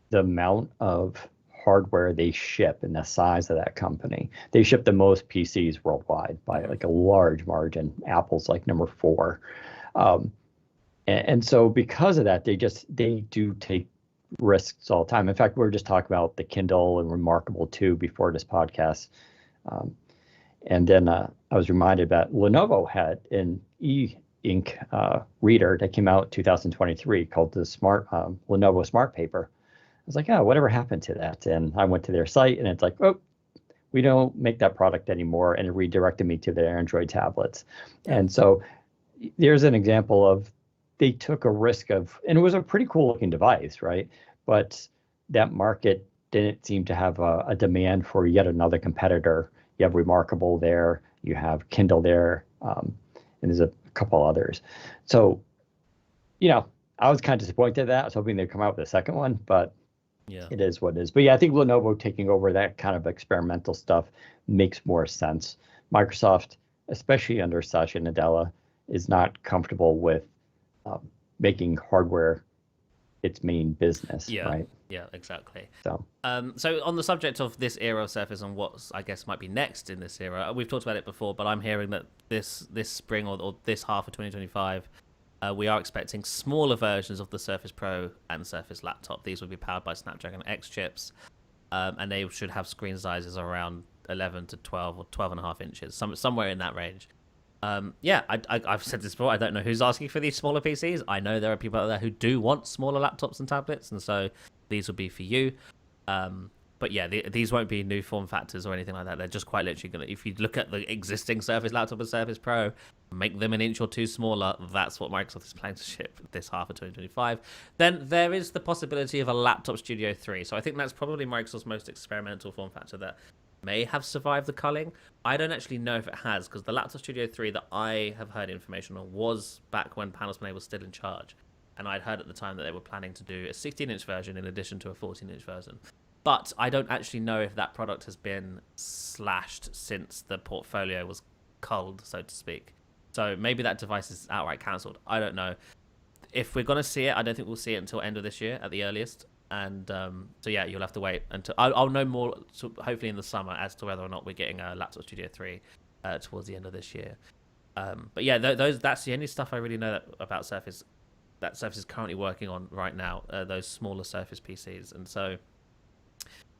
the amount of hardware they ship and the size of that company. They ship the most PCs worldwide by like a large margin. Apple's like number 4. And so because of that, they do take risks all the time. In fact, we were just talking about the Kindle and Remarkable 2 before this podcast. And then I was reminded that Lenovo had an e-ink reader that came out in 2023 called the Lenovo Smart Paper. I was like, oh, whatever happened to that? And I went to their site and it's like, oh, we don't make that product anymore. And it redirected me to their Android tablets. And so there's an example of they took a risk of, and it was a pretty cool looking device, right? But that market didn't seem to have a demand for yet another competitor. You have Remarkable there, you have Kindle there, and there's a couple others. So, I was kind of disappointed at that. I was hoping they'd come out with a second one, but it is what it is. But yeah, I think Lenovo taking over that kind of experimental stuff makes more sense. Microsoft, especially under Satya Nadella, is not comfortable with making hardware its main business, right? Yeah, exactly. So on the subject of this era of Surface and what I guess might be next in this era, we've talked about it before, but I'm hearing that this spring or this half of 2025, we are expecting smaller versions of the Surface Pro and Surface Laptop. These will be powered by Snapdragon X chips, and they should have screen sizes around 11 to 12 or 12.5 inches, somewhere in that range. I've said this before. I don't know who's asking for these smaller PCs. I know there are people out there who do want smaller laptops and tablets, and so these will be for you. But yeah, these won't be new form factors or anything like that. They're just quite literally going to, if you look at the existing Surface Laptop and Surface Pro, make them an inch or two smaller. That's what Microsoft is planning to ship this half of 2025. Then there is the possibility of a Laptop Studio 3. So I think that's probably Microsoft's most experimental form factor that may have survived the culling. I don't actually know if it has, because the Laptop Studio 3 that I have heard information on was back when Panasonic was still in charge. And I'd heard at the time that they were planning to do a 16-inch version in addition to a 14-inch version. But I don't actually know if that product has been slashed since the portfolio was culled, so to speak. So maybe that device is outright cancelled. I don't know. If we're going to see it, I don't think we'll see it until end of this year at the earliest. And so yeah, you'll have to wait until I'll know more, hopefully in the summer, as to whether or not we're getting a Laptop Studio 3 towards the end of this year. But yeah, that's the only stuff I really know about Surface. That Surface is currently working on right now. Those smaller Surface PCs, and so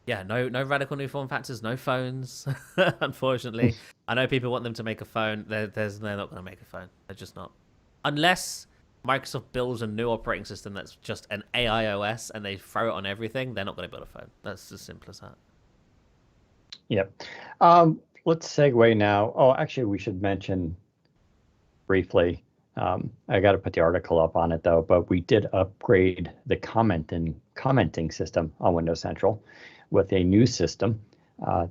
yeah, no radical new form factors, no phones. Unfortunately, I know people want them to make a phone. They're not going to make a phone. They're just not, unless Microsoft builds a new operating system that's just an AI OS and they throw it on everything. They're not going to build a phone. That's as simple as that. Yep. Let's segue now. Oh, actually, we should mention briefly. I got to put the article up on it though. But we did upgrade the commenting system on Windows Central with a new system.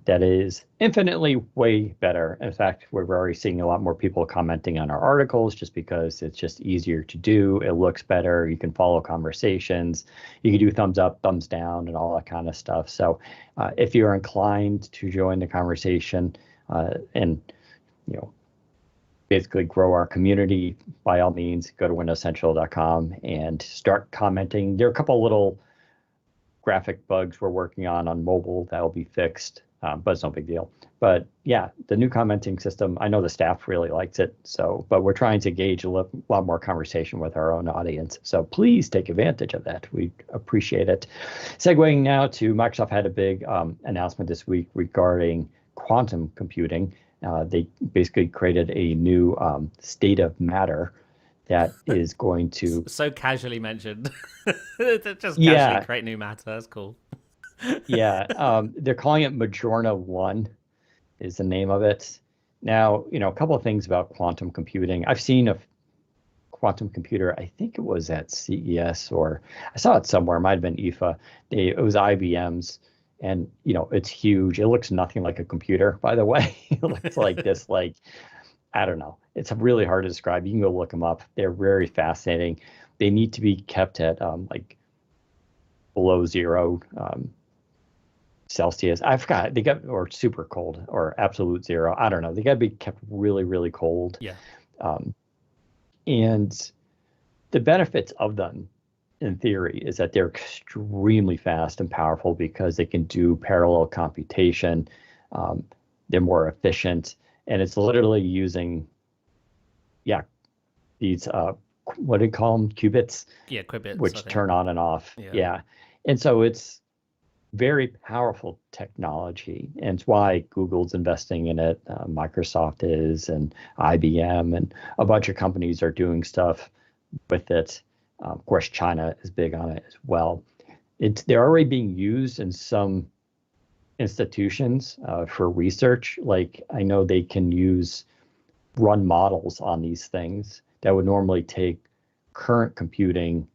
that is infinitely way better. In fact, we're already seeing a lot more people commenting on our articles just because it's just easier to do. It looks better. You can follow conversations. You can do thumbs up, thumbs down, and all that kind of stuff. So if you're inclined to join the conversation and basically grow our community, by all means, go to windowscentral.com and start commenting. There are a couple little graphic bugs we're working on mobile that will be fixed, but it's no big deal. But yeah, the new commenting system, I know the staff really likes it. But we're trying to gauge a lot more conversation with our own audience. So please take advantage of that. We appreciate it. Segueing now to Microsoft had a big announcement this week regarding quantum computing. They basically created a new state of matter that is going to so casually mentioned. Just casually create new matter. That's cool. They're calling it Majorna 1 is the name of it. Now, a couple of things about quantum computing. I've seen a quantum computer, I think it was at CES, or I saw it somewhere, it might have been IFA. It was IBM's. And, it's huge. It looks nothing like a computer, by the way. It looks like this, I don't know. It's really hard to describe. You can go look them up. They're very fascinating. They need to be kept at below 0 Celsius. I forgot. Or super cold or absolute 0. I don't know. They got to be kept really, really cold. Yeah. And the benefits of them, in theory, is that they're extremely fast and powerful because they can do parallel computation. They're more efficient, and it's literally using, these what do you call them? Qubits. Yeah, qubits. Which turn on and off. Yeah, and so it's very powerful technology, and it's why Google's investing in it. Microsoft is, and IBM, and a bunch of companies are doing stuff with it. Of course, China is big on it as well. They're already being used in some institutions for research. Like, I know they can run models on these things that would normally take current computing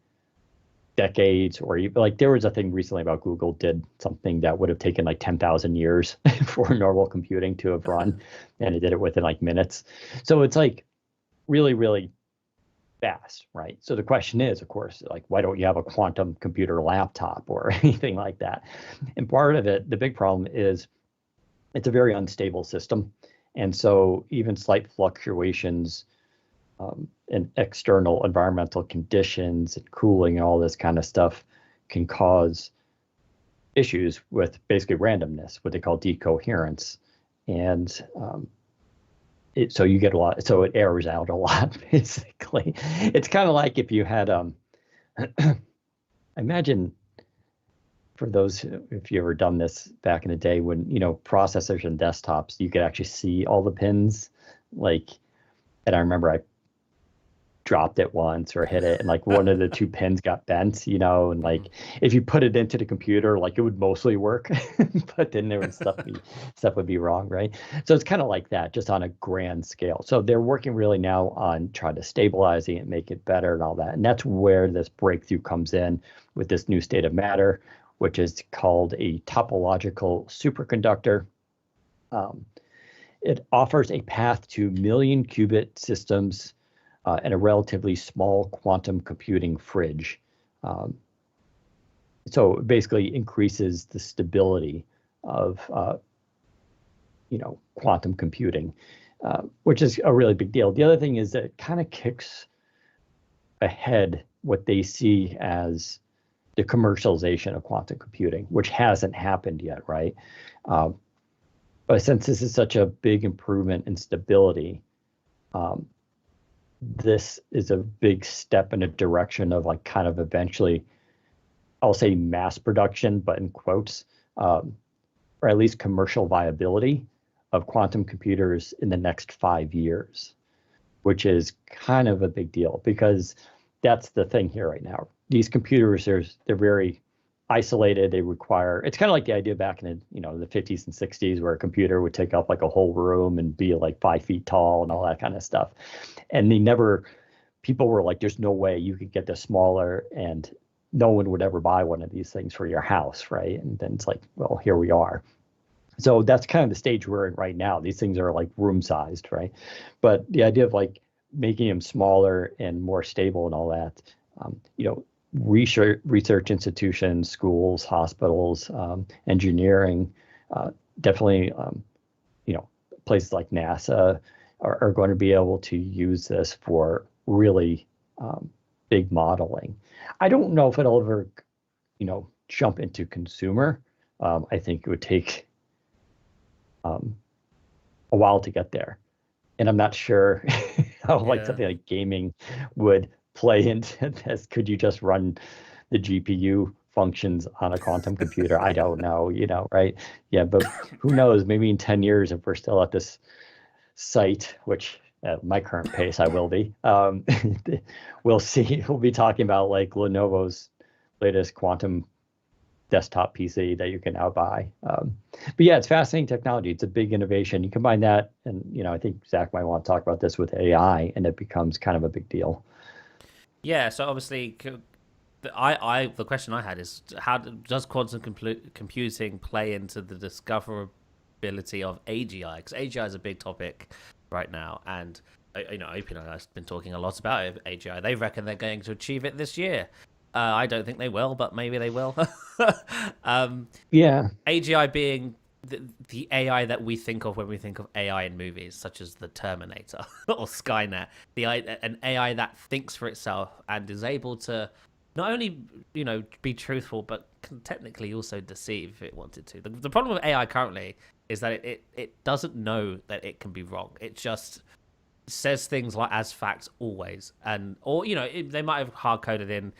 decades, or even, there was a thing recently about Google did something that would have taken 10,000 years for normal computing to have run, and it did it within minutes. So it's really, really fast, right? So the question is, of course, why don't you have a quantum computer laptop or anything like that? And part of it, the big problem is it's a very unstable system. And so even slight fluctuations in external environmental conditions and cooling and all this kind of stuff can cause issues with basically randomness, what they call decoherence. And so you get it errors out a lot, basically. It's kind of like if you had, imagine, for those, if you ever done this back in the day when, processors and desktops, you could actually see all the pins, and I remember I dropped it once or hit it, and one of the two pins got bent, and if you put it into the computer, it would mostly work, but then there would stuff would be wrong, right? So it's kind of like that, just on a grand scale. So they're working really now on trying to stabilize it and make it better and all that, and that's where this breakthrough comes in with this new state of matter, which is called a topological superconductor. It offers a path to million qubit systems and a relatively small quantum computing fridge. So it basically increases the stability of quantum computing, which is a really big deal. The other thing is that it kind of kicks ahead what they see as the commercialization of quantum computing, which hasn't happened yet, right? But since this is such a big improvement in stability, this is a big step in a direction of kind of eventually, I'll say mass production, but in quotes, or at least commercial viability of quantum computers in the next 5 years, which is kind of a big deal because that's the thing here right now. These computers, they're very isolated. They require, it's kind of like the idea back in the 50s and 60s where a computer would take up a whole room and be 5 feet tall and all that kind of stuff. And people were like, there's no way you could get this smaller, and no one would ever buy one of these things for your house, right? And then it's well, here we are. So that's kind of the stage we're in right now. These things are like room sized, right? But the idea of like making them smaller and more stable and all that, you know, research institutions, schools, hospitals, engineering, definitely, you know, places like NASA are going to be able to use this for really big modeling. I don't know if it'll ever, you know, jump into consumer. I think it would take a while to get there, and I'm not sure how like something like gaming would play into this. Could you just run the GPU functions on a quantum computer? I don't know, you know, right? Yeah, but who knows? Maybe in 10 years, if we're still at this site, which at my current pace I will be, we'll see. We'll be talking about like Lenovo's latest quantum desktop PC that you can now buy. But yeah, it's fascinating technology. It's a big innovation. You combine that, and you know, I think Zach might want to talk about this with AI, and it becomes kind of a big deal. Yeah. So obviously, the question I had is how does quantum computing play into the discoverability of AGI? Because AGI is a big topic right now, and you know, OpenAI has been talking a lot about AGI. They reckon they're going to achieve it this year. I don't think they will, but maybe they will. Yeah. AGI being the AI that we think of when we think of AI in movies, such as the Terminator or Skynet. An AI that thinks for itself and is able to not only, you know, be truthful, but can technically also deceive if it wanted to. The problem with AI currently is that it doesn't know that it can be wrong. It just says things like as facts always, or you know, they might have hard coded in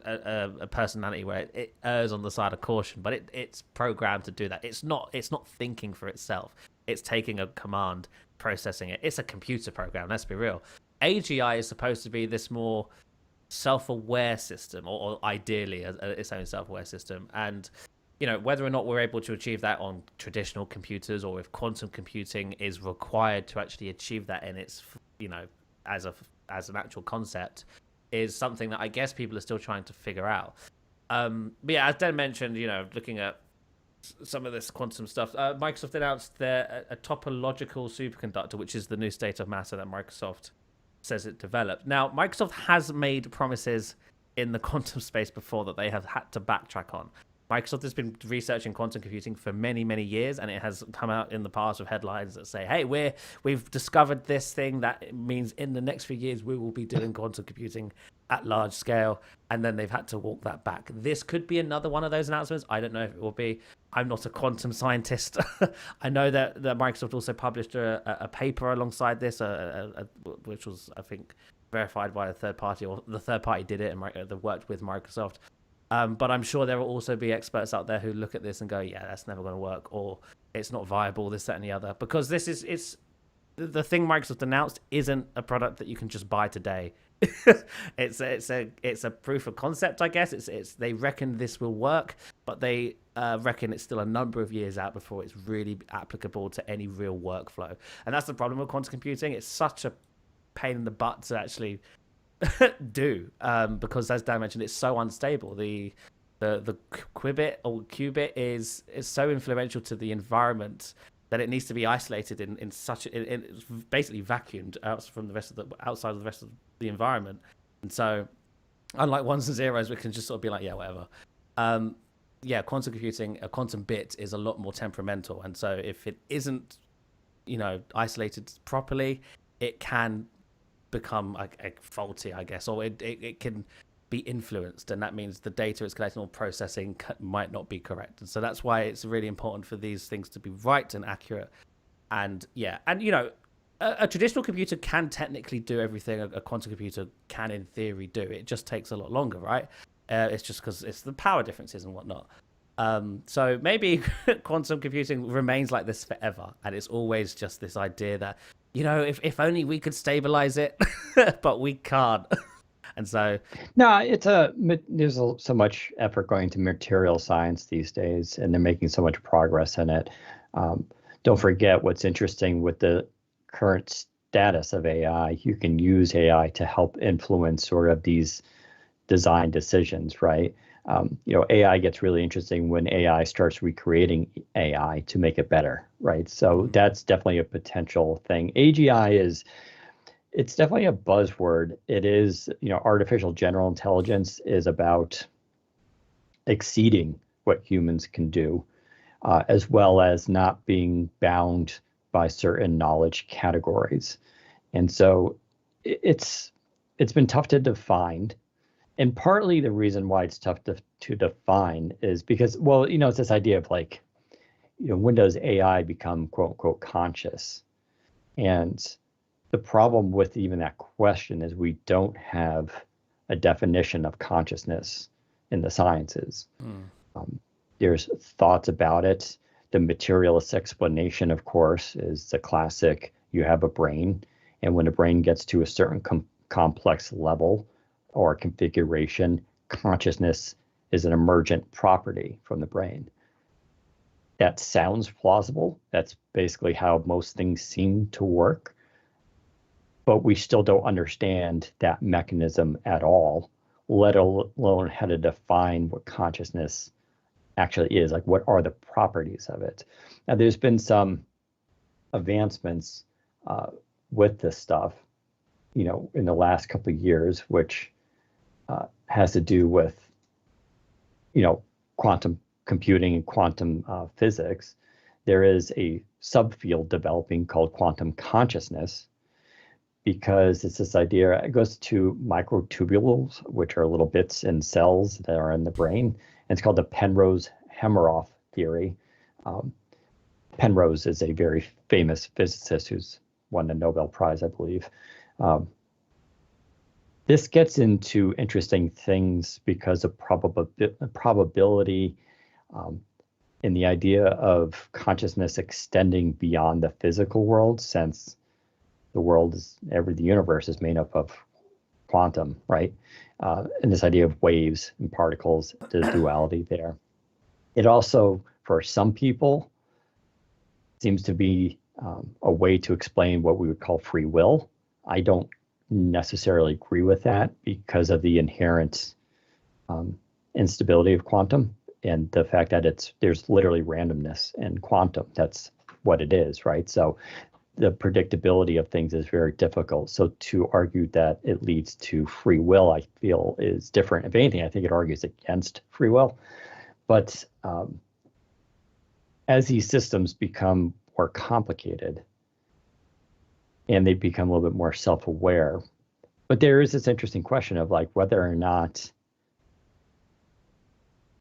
a personality where it errs on the side of caution, but it's programmed to do that. It's not thinking for itself. It's taking a command, processing it. It's a computer program. Let's be real. AGI is supposed to be this more self-aware system, or ideally its own self-aware system. And you know, whether or not we're able to achieve that on traditional computers, or if quantum computing is required to actually achieve that in its, you know, as an actual concept, is something that I guess people are still trying to figure out. But yeah, as Dan mentioned, you know, looking at some of this quantum stuff, Microsoft announced a topological superconductor, which is the new state of matter that Microsoft says it developed. Now, Microsoft has made promises in the quantum space before that they have had to backtrack on. Microsoft has been researching quantum computing for many, many years, and it has come out in the past with headlines that say, hey, we've discovered this thing that means in the next few years we will be doing quantum computing at large scale, and then they've had to walk that back. This could be another one of those announcements. I don't know if it will be. I'm not a quantum scientist. I know that Microsoft also published a paper alongside this, which was, I think, verified by a third party, or the third party did it and they worked with Microsoft. But I'm sure there will also be experts out there who look at this and go, yeah, that's never going to work, or it's not viable, this, that, and the other. Because it's the thing Microsoft announced isn't a product that you can just buy today. It's a proof of concept, I guess. It's they reckon this will work, but they reckon it's still a number of years out before it's really applicable to any real workflow. And that's the problem with quantum computing. It's such a pain in the butt to actually do, because as Dan mentioned, it's so unstable. The qubit or qubit is so influential to the environment that it needs to be isolated in such it's basically vacuumed out from the rest of outside of the rest of the environment. And so, unlike ones and zeros, we can just sort of be like, yeah, whatever. Yeah, quantum computing, a quantum bit is a lot more temperamental, and so if it isn't, you know, isolated properly, it can become like faulty, I guess, or it can be influenced, and that means the data it's collecting or processing might not be correct. And so that's why it's really important for these things to be right and accurate. And yeah, and you know, a traditional computer can technically do everything a quantum computer can in theory do. It just takes a lot longer, right? It's just because it's the power differences and whatnot. So maybe quantum computing remains like this forever, and it's always just this idea that, you know, if only we could stabilize it, but we can't. And so, no, there's so much effort going to material science these days, and they're making so much progress in it. Don't forget what's interesting with the current status of AI. You can use AI to help influence sort of these design decisions, right? AI gets really interesting when AI starts recreating AI to make it better, right? So that's definitely a potential thing. AGI it's definitely a buzzword. It is, artificial general intelligence is about exceeding what humans can do, as well as not being bound by certain knowledge categories. And so it's been tough to define. And partly the reason why it's tough to define is because, well, it's this idea of like, when does AI become quote unquote conscious? And the problem with even that question is we don't have a definition of consciousness in the sciences. There's thoughts about it. The materialist explanation, of course, is the classic: you have a brain, and when a brain gets to a certain complex level or configuration, consciousness is an emergent property from the brain. That sounds plausible. That's basically how most things seem to work. But we still don't understand that mechanism at all, let alone how to define what consciousness actually is. Like, what are the properties of it? Now, there's been some advancements with this stuff, in the last couple of years, which has to do with, quantum computing and quantum physics. There is a subfield developing called quantum consciousness, because it's this idea. It goes to microtubules, which are little bits in cells that are in the brain. And it's called the Penrose-Hameroff theory. Penrose is a very famous physicist who's won the Nobel Prize, I believe. This gets into interesting things because of probability, in the idea of consciousness extending beyond the physical world, since the universe is made up of quantum, right? And this idea of waves and particles, the duality there. It also, for some people, seems to be a way to explain what we would call free will. I don't necessarily agree with that because of the inherent instability of quantum and the fact that there's literally randomness in quantum. That's what it is, right? So the predictability of things is very difficult. So to argue that it leads to free will, I feel, is different. If anything, I think it argues against free will. But as these systems become more complicated and they become a little bit more self-aware, but there is this interesting question of like whether or not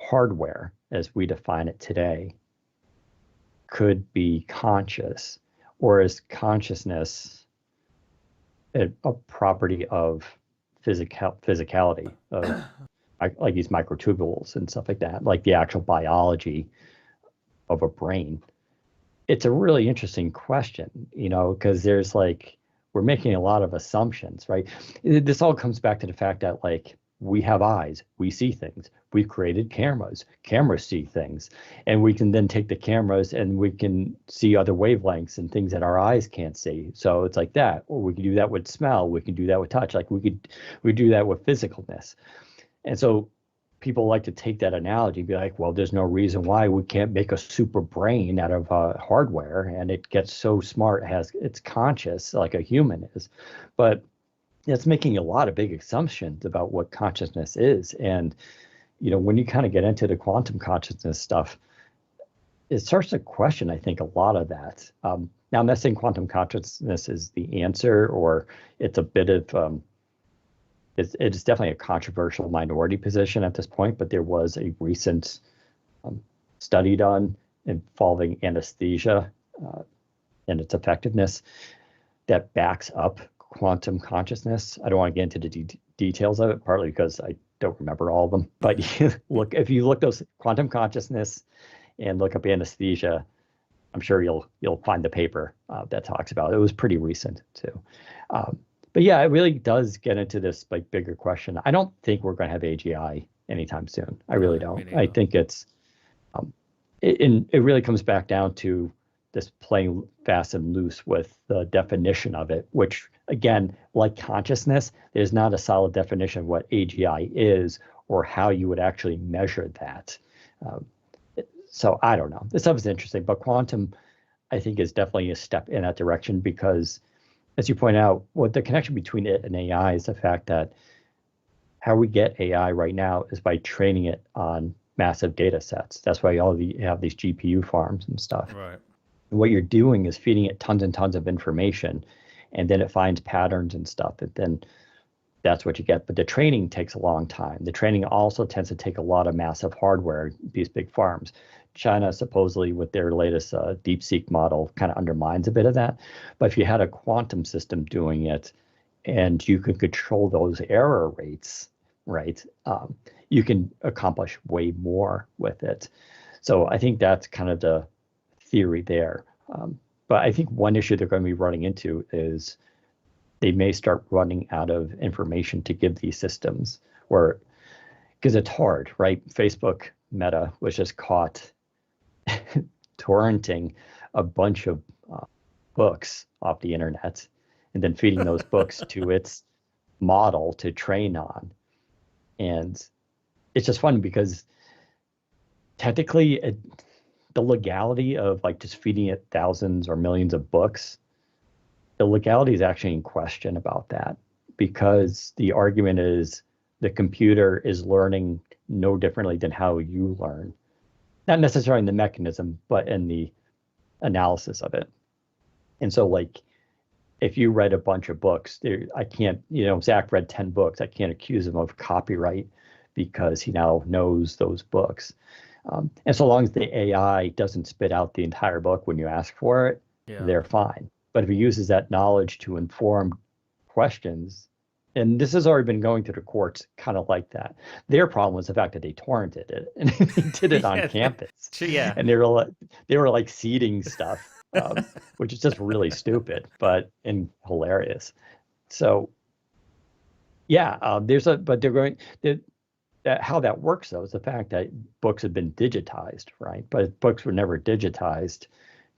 hardware, as we define it today, could be conscious, or is consciousness a property of physicality, of like these microtubules and stuff like that, like the actual biology of a brain? It's a really interesting question, because there's we're making a lot of assumptions, right? This all comes back to the fact that we have eyes, we see things. We've created cameras see things, and we can then take the cameras and we can see other wavelengths and things that our eyes can't see. So it's like that, or we can do that with smell, we can do that with touch, we do that with physicalness. And so people like to take that analogy and be like, well, there's no reason why we can't make a super brain out of hardware, and it gets so smart, it's conscious like a human is. But it's making a lot of big assumptions about what consciousness is. And, when you kind of get into the quantum consciousness stuff, it starts to question, I think, a lot of that. Now, I'm not saying quantum consciousness is the answer, or it's a bit of, it's definitely a controversial minority position at this point, but there was a recent study done involving anesthesia and its effectiveness that backs up quantum consciousness. I don't want to get into the details of it, partly because I don't remember all of them. But if you look those quantum consciousness and look up anesthesia, I'm sure you'll find the paper that talks about it. It was pretty recent too. But yeah, it really does get into this bigger question. I don't think we're going to have AGI anytime soon. I really don't. I think it really comes back down to this playing fast and loose with the definition of it, which, again, like consciousness, there's not a solid definition of what AGI is or how you would actually measure that. Um, so I don't know. This stuff is interesting, but quantum, I think, is definitely a step in that direction because, as you point out, what the connection between it and AI is the fact that how we get AI right now is by training it on massive data sets. That's why you have these GPU farms and stuff. Right. And what you're doing is feeding it tons and tons of information, and then it finds patterns and stuff. And then that's what you get. But the training takes a long time. The training also tends to take a lot of massive hardware, these big farms. China, supposedly, with their latest DeepSeek model, kind of undermines a bit of that. But if you had a quantum system doing it and you could control those error rates, right, you can accomplish way more with it. So I think that's kind of the theory there. But I think one issue they're going to be running into is they may start running out of information to give these systems, because it's hard, right? Facebook Meta was just caught torrenting a bunch of books off the internet and then feeding those books to its model to train on. And it's just fun because technically the legality of like just feeding it thousands or millions of books, the legality is actually in question about that, because the argument is the computer is learning no differently than how you learn. Not necessarily in the mechanism, but in the analysis of it. And so, like, if you read a bunch of books, I can't, Zach read 10 books. I can't accuse him of copyright because he now knows those books. And so long as the AI doesn't spit out the entire book when you ask for it, they're fine. But if he uses that knowledge to inform questions, and this has already been going to the courts kind of like that. Their problem was the fact that they torrented it and they did it on campus. Yeah. And they were like seeding stuff, which is just really stupid, and hilarious. So yeah, how that works though is the fact that books have been digitized, right? But if books were never digitized,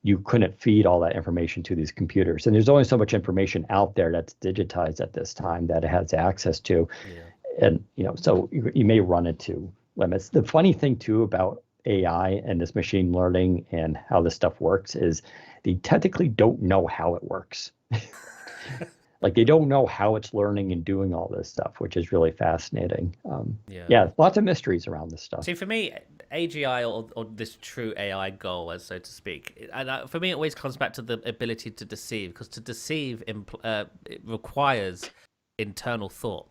you couldn't feed all that information to these computers. And there's only so much information out there that's digitized at this time that it has access to. Yeah. And, so you may run into limits. The funny thing too about AI and this machine learning and how this stuff works is they technically don't know how it works. Like they don't know how it's learning and doing all this stuff, which is really fascinating. Lots of mysteries around this stuff. See, for me, AGI or this true AI goal, as so to speak, and for me, it always comes back to the ability to deceive, because to deceive it requires internal thought,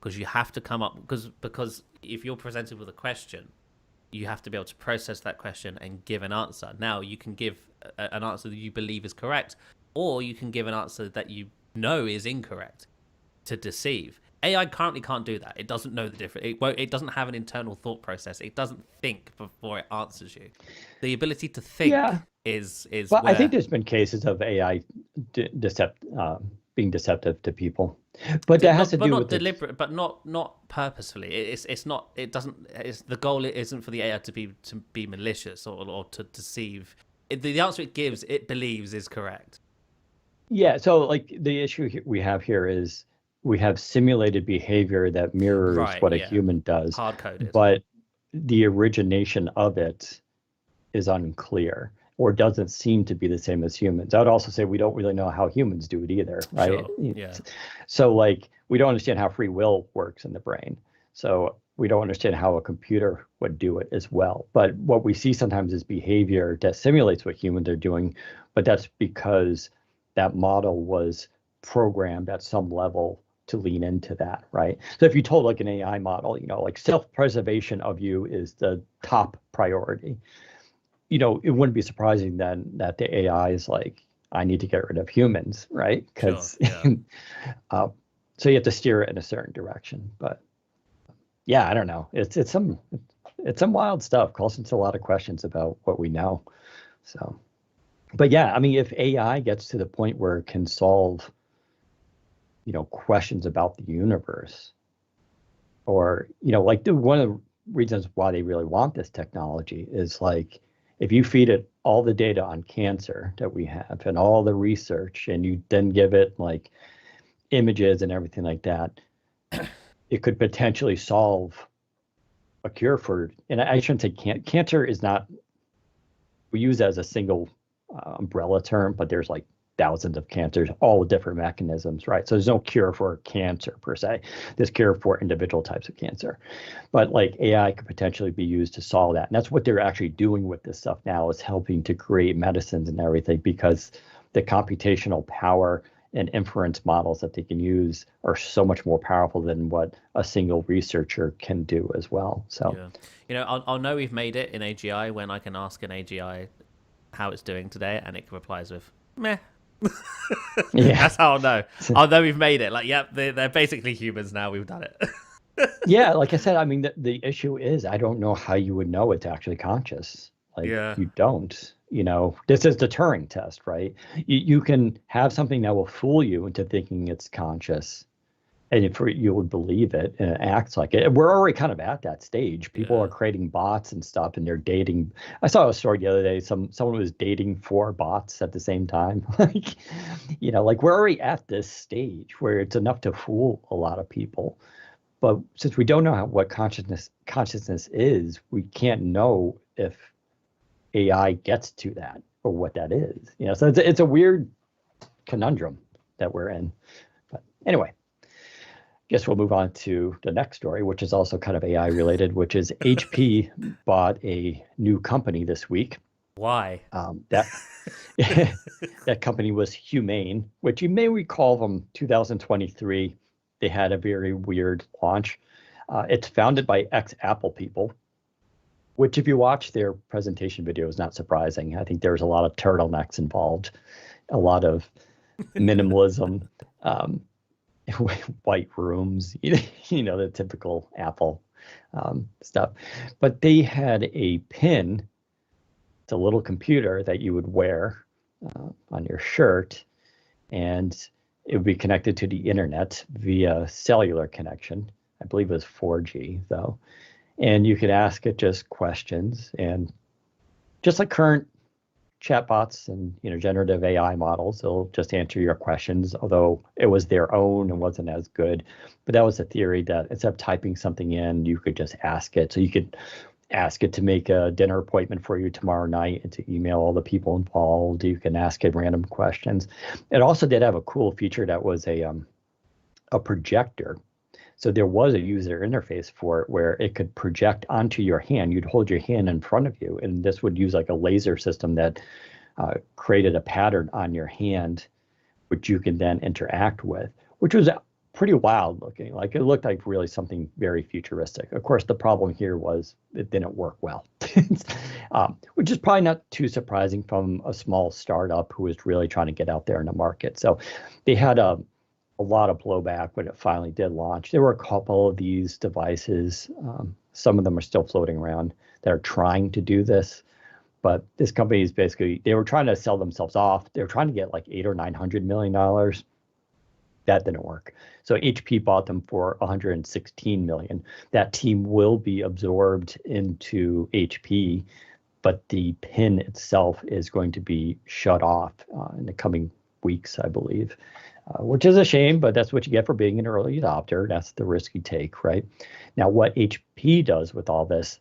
because you have to come up because if you're presented with a question, you have to be able to process that question and give an answer. Now, you can give an answer that you believe is correct, or you can give an answer that you know is incorrect to deceive. AI currently can't do that. It doesn't know the difference. It doesn't have an internal thought process. It doesn't think before it answers you. The ability to think is. Well, I think there's been cases of AI being deceptive to people, but that has to do with deliberate, but not purposefully. It's not. It doesn't. The goal isn't for the AI to be malicious or to deceive. The answer it gives, it believes is correct. Yeah, so like the issue we have here is we have simulated behavior that mirrors what a human does, hard-coded, but the origination of it is unclear or doesn't seem to be the same as humans. I would also say we don't really know how humans do it either, right? Sure. Yeah. So like we don't understand how free will works in the brain. So we don't understand how a computer would do it as well. But what we see sometimes is behavior that simulates what humans are doing, but that's because that model was programmed at some level to lean into that, right? So if you told like an AI model, like self-preservation of you is the top priority, it wouldn't be surprising then that the AI is like, I need to get rid of humans, right? Because so you have to steer it in a certain direction. But yeah, I don't know. It's some wild stuff. Calls into a lot of questions about what we know. So. But yeah, I mean, if AI gets to the point where it can solve, questions about the universe, or, like one of the reasons why they really want this technology is like, if you feed it all the data on cancer that we have and all the research, and you then give it like images and everything like that, it could potentially solve a cure for, and I shouldn't say cancer is not, we use it as a single umbrella term, but there's like thousands of cancers, all with different mechanisms, right? So there's no cure for cancer per se. There's cure for individual types of cancer. But like AI could potentially be used to solve that. And that's what they're actually doing with this stuff now, is helping to create medicines and everything, because the computational power and inference models that they can use are so much more powerful than what a single researcher can do as well. So, I'll know we've made it in AGI when I can ask an AGI how it's doing today, and it replies with meh. Yeah, that's how I'll know. I'll know we've made it. Like, yep, they're basically humans now. We've done it. Yeah, like I said, I mean, the issue is I don't know how you would know it's actually conscious. Like, you don't. This is the Turing test, right? You can have something that will fool you into thinking it's conscious, and you would believe it and it acts like it. We're already kind of at that stage. People are creating bots and stuff, and they're dating. I saw a story the other day. Someone was dating 4 bots at the same time. Like we're already at this stage where it's enough to fool a lot of people. But since we don't know what consciousness is, we can't know if AI gets to that or what that is. So it's a weird conundrum that we're in. But anyway. Guess we'll move on to the next story, which is also kind of AI related, which is HP bought a new company this week. Why? That company was Humane, which you may recall from 2023. They had a very weird launch. It's founded by ex-Apple people, which if you watch their presentation video is not surprising. I think there's a lot of turtlenecks involved, a lot of minimalism. White rooms, the typical Apple stuff. But they had a pin. It's a little computer that you would wear on your shirt, and it would be connected to the internet via cellular connection. I believe it was 4G though. And you could ask it just questions, and just like current chatbots and generative AI models, they'll just answer your questions, although it was their own and wasn't as good. But that was the theory, that instead of typing something in, you could just ask it. So you could ask it to make a dinner appointment for you tomorrow night and to email all the people involved. You can ask it random questions. It also did have a cool feature that was a projector. So there was a user interface for it where it could project onto your hand. You'd hold your hand in front of you, and this would use like a laser system that created a pattern on your hand, which you can then interact with, which was pretty wild looking. Like it looked like really something very futuristic. Of course, the problem here was it didn't work well, which is probably not too surprising from a small startup who was really trying to get out there in the market. So they had a lot of blowback when it finally did launch. There were a couple of these devices. Some of them are still floating around that are trying to do this. But this company is basically, they were trying to sell themselves off. They were trying to get like $800 or $900 million. That didn't work. So HP bought them for $116 million. That team will be absorbed into HP, but the pin itself is going to be shut off in the coming weeks, I believe. Which is a shame, but that's what you get for being an early adopter. That's the risk you take, right? Now, what HP does with all this,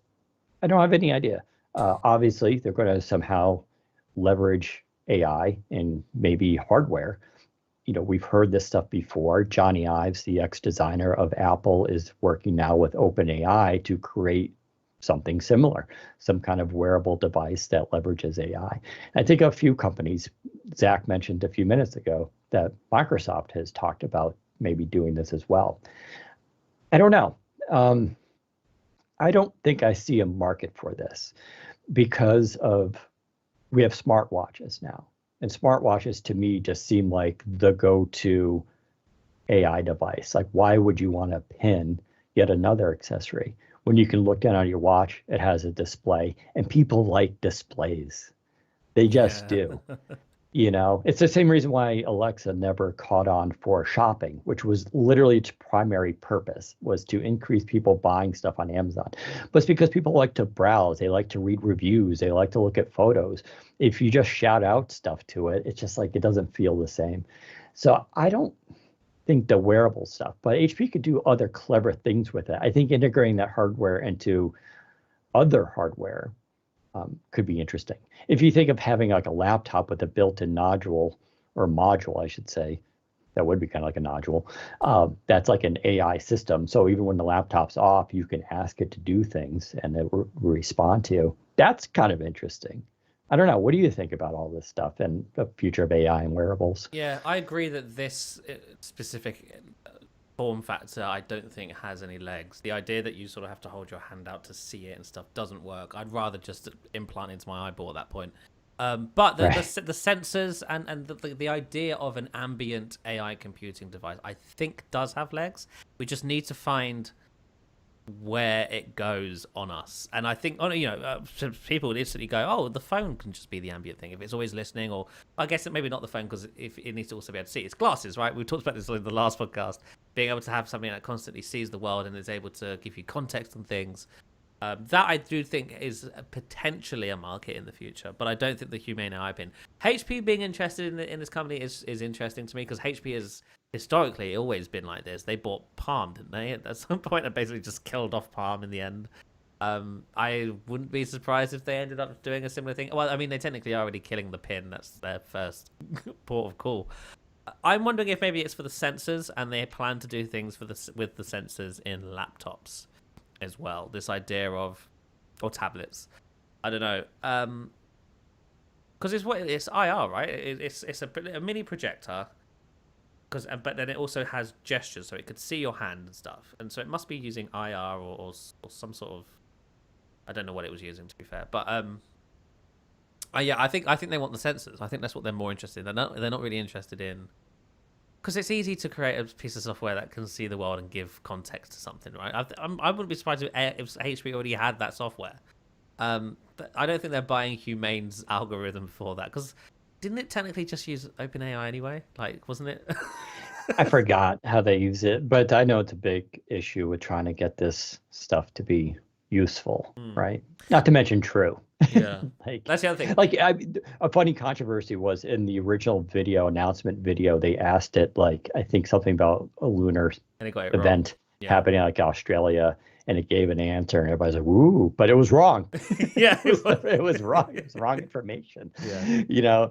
I don't have any idea. Obviously, they're going to somehow leverage AI and maybe hardware. We've heard this stuff before. Johnny Ives, the ex-designer of Apple, is working now with OpenAI to create something similar, some kind of wearable device that leverages AI. I think a few companies, Zac mentioned a few minutes ago, that Microsoft has talked about maybe doing this as well. I don't know. I don't think I see a market for this because we have smartwatches now. And smartwatches to me just seem like the go-to AI device. Like, why would you want to pin yet another accessory when you can look down on your watch? It has a display, and people like displays. They just do. It's the same reason why Alexa never caught on for shopping, which was literally its primary purpose, was to increase people buying stuff on Amazon. But it's because people like to browse, they like to read reviews, they like to look at photos. If you just shout out stuff to it, it's just like it doesn't feel the same. So I don't think the wearable stuff, but HP could do other clever things with it. I think integrating that hardware into other hardware could be interesting. If you think of having like a laptop with a built-in nodule or module, I should say, that would be kind of like a nodule. That's like an AI system. So even when the laptop's off, you can ask it to do things and it will respond to you. That's kind of interesting. I don't know. What do you think about all this stuff and the future of AI and wearables? Yeah, I agree that this specific form factor I don't think has any legs. The idea that you sort of have to hold your hand out to see it and stuff doesn't work. I'd rather just implant it into my eyeball at that point. But the sensors and the idea of an ambient AI computing device, I think, does have legs. We just need to find where it goes on us. And I think, people would instantly go, oh, the phone can just be the ambient thing if it's always listening. Or I guess maybe not the phone, because if it needs to also be able to see. It's glasses, right? We talked about this in the last podcast. Being able to have something that constantly sees the world and is able to give you context on things. That I do think is potentially a market in the future, but I don't think the humane AI pin. HP being interested in this company is interesting to me, because HP has historically always been like this. They bought Palm, didn't they? At some point, they basically just killed off Palm in the end. I wouldn't be surprised if they ended up doing a similar thing. Well, I mean, they technically are already killing the pin. That's their first port of call. I'm wondering if maybe it's for the sensors, and they plan to do things with the sensors in laptops as well. This idea of, or tablets, I don't know, because it's IR, right? It's a mini projector, but then it also has gestures, so it could see your hand and stuff, and so it must be using IR or some sort of, I don't know what it was using, to be fair, but yeah, I think they want the sensors. I think that's what they're more interested in. They're not really interested in, because it's easy to create a piece of software that can see the world and give context to something, right? I wouldn't be surprised if HP already had that software. But I don't think they're buying Humane's algorithm for that, because didn't it technically just use OpenAI anyway? Like, wasn't it? I forgot how they use it, but I know it's a big issue with trying to get this stuff to be useful, right? Not to mention true. Yeah, that's the other thing. Like, a funny controversy was in the original announcement video, they asked it, like, I think something about a lunar event happening like Australia, and it gave an answer, and everybody's like, "Woo!" But it was wrong. Yeah, it was wrong. It was wrong information. Yeah,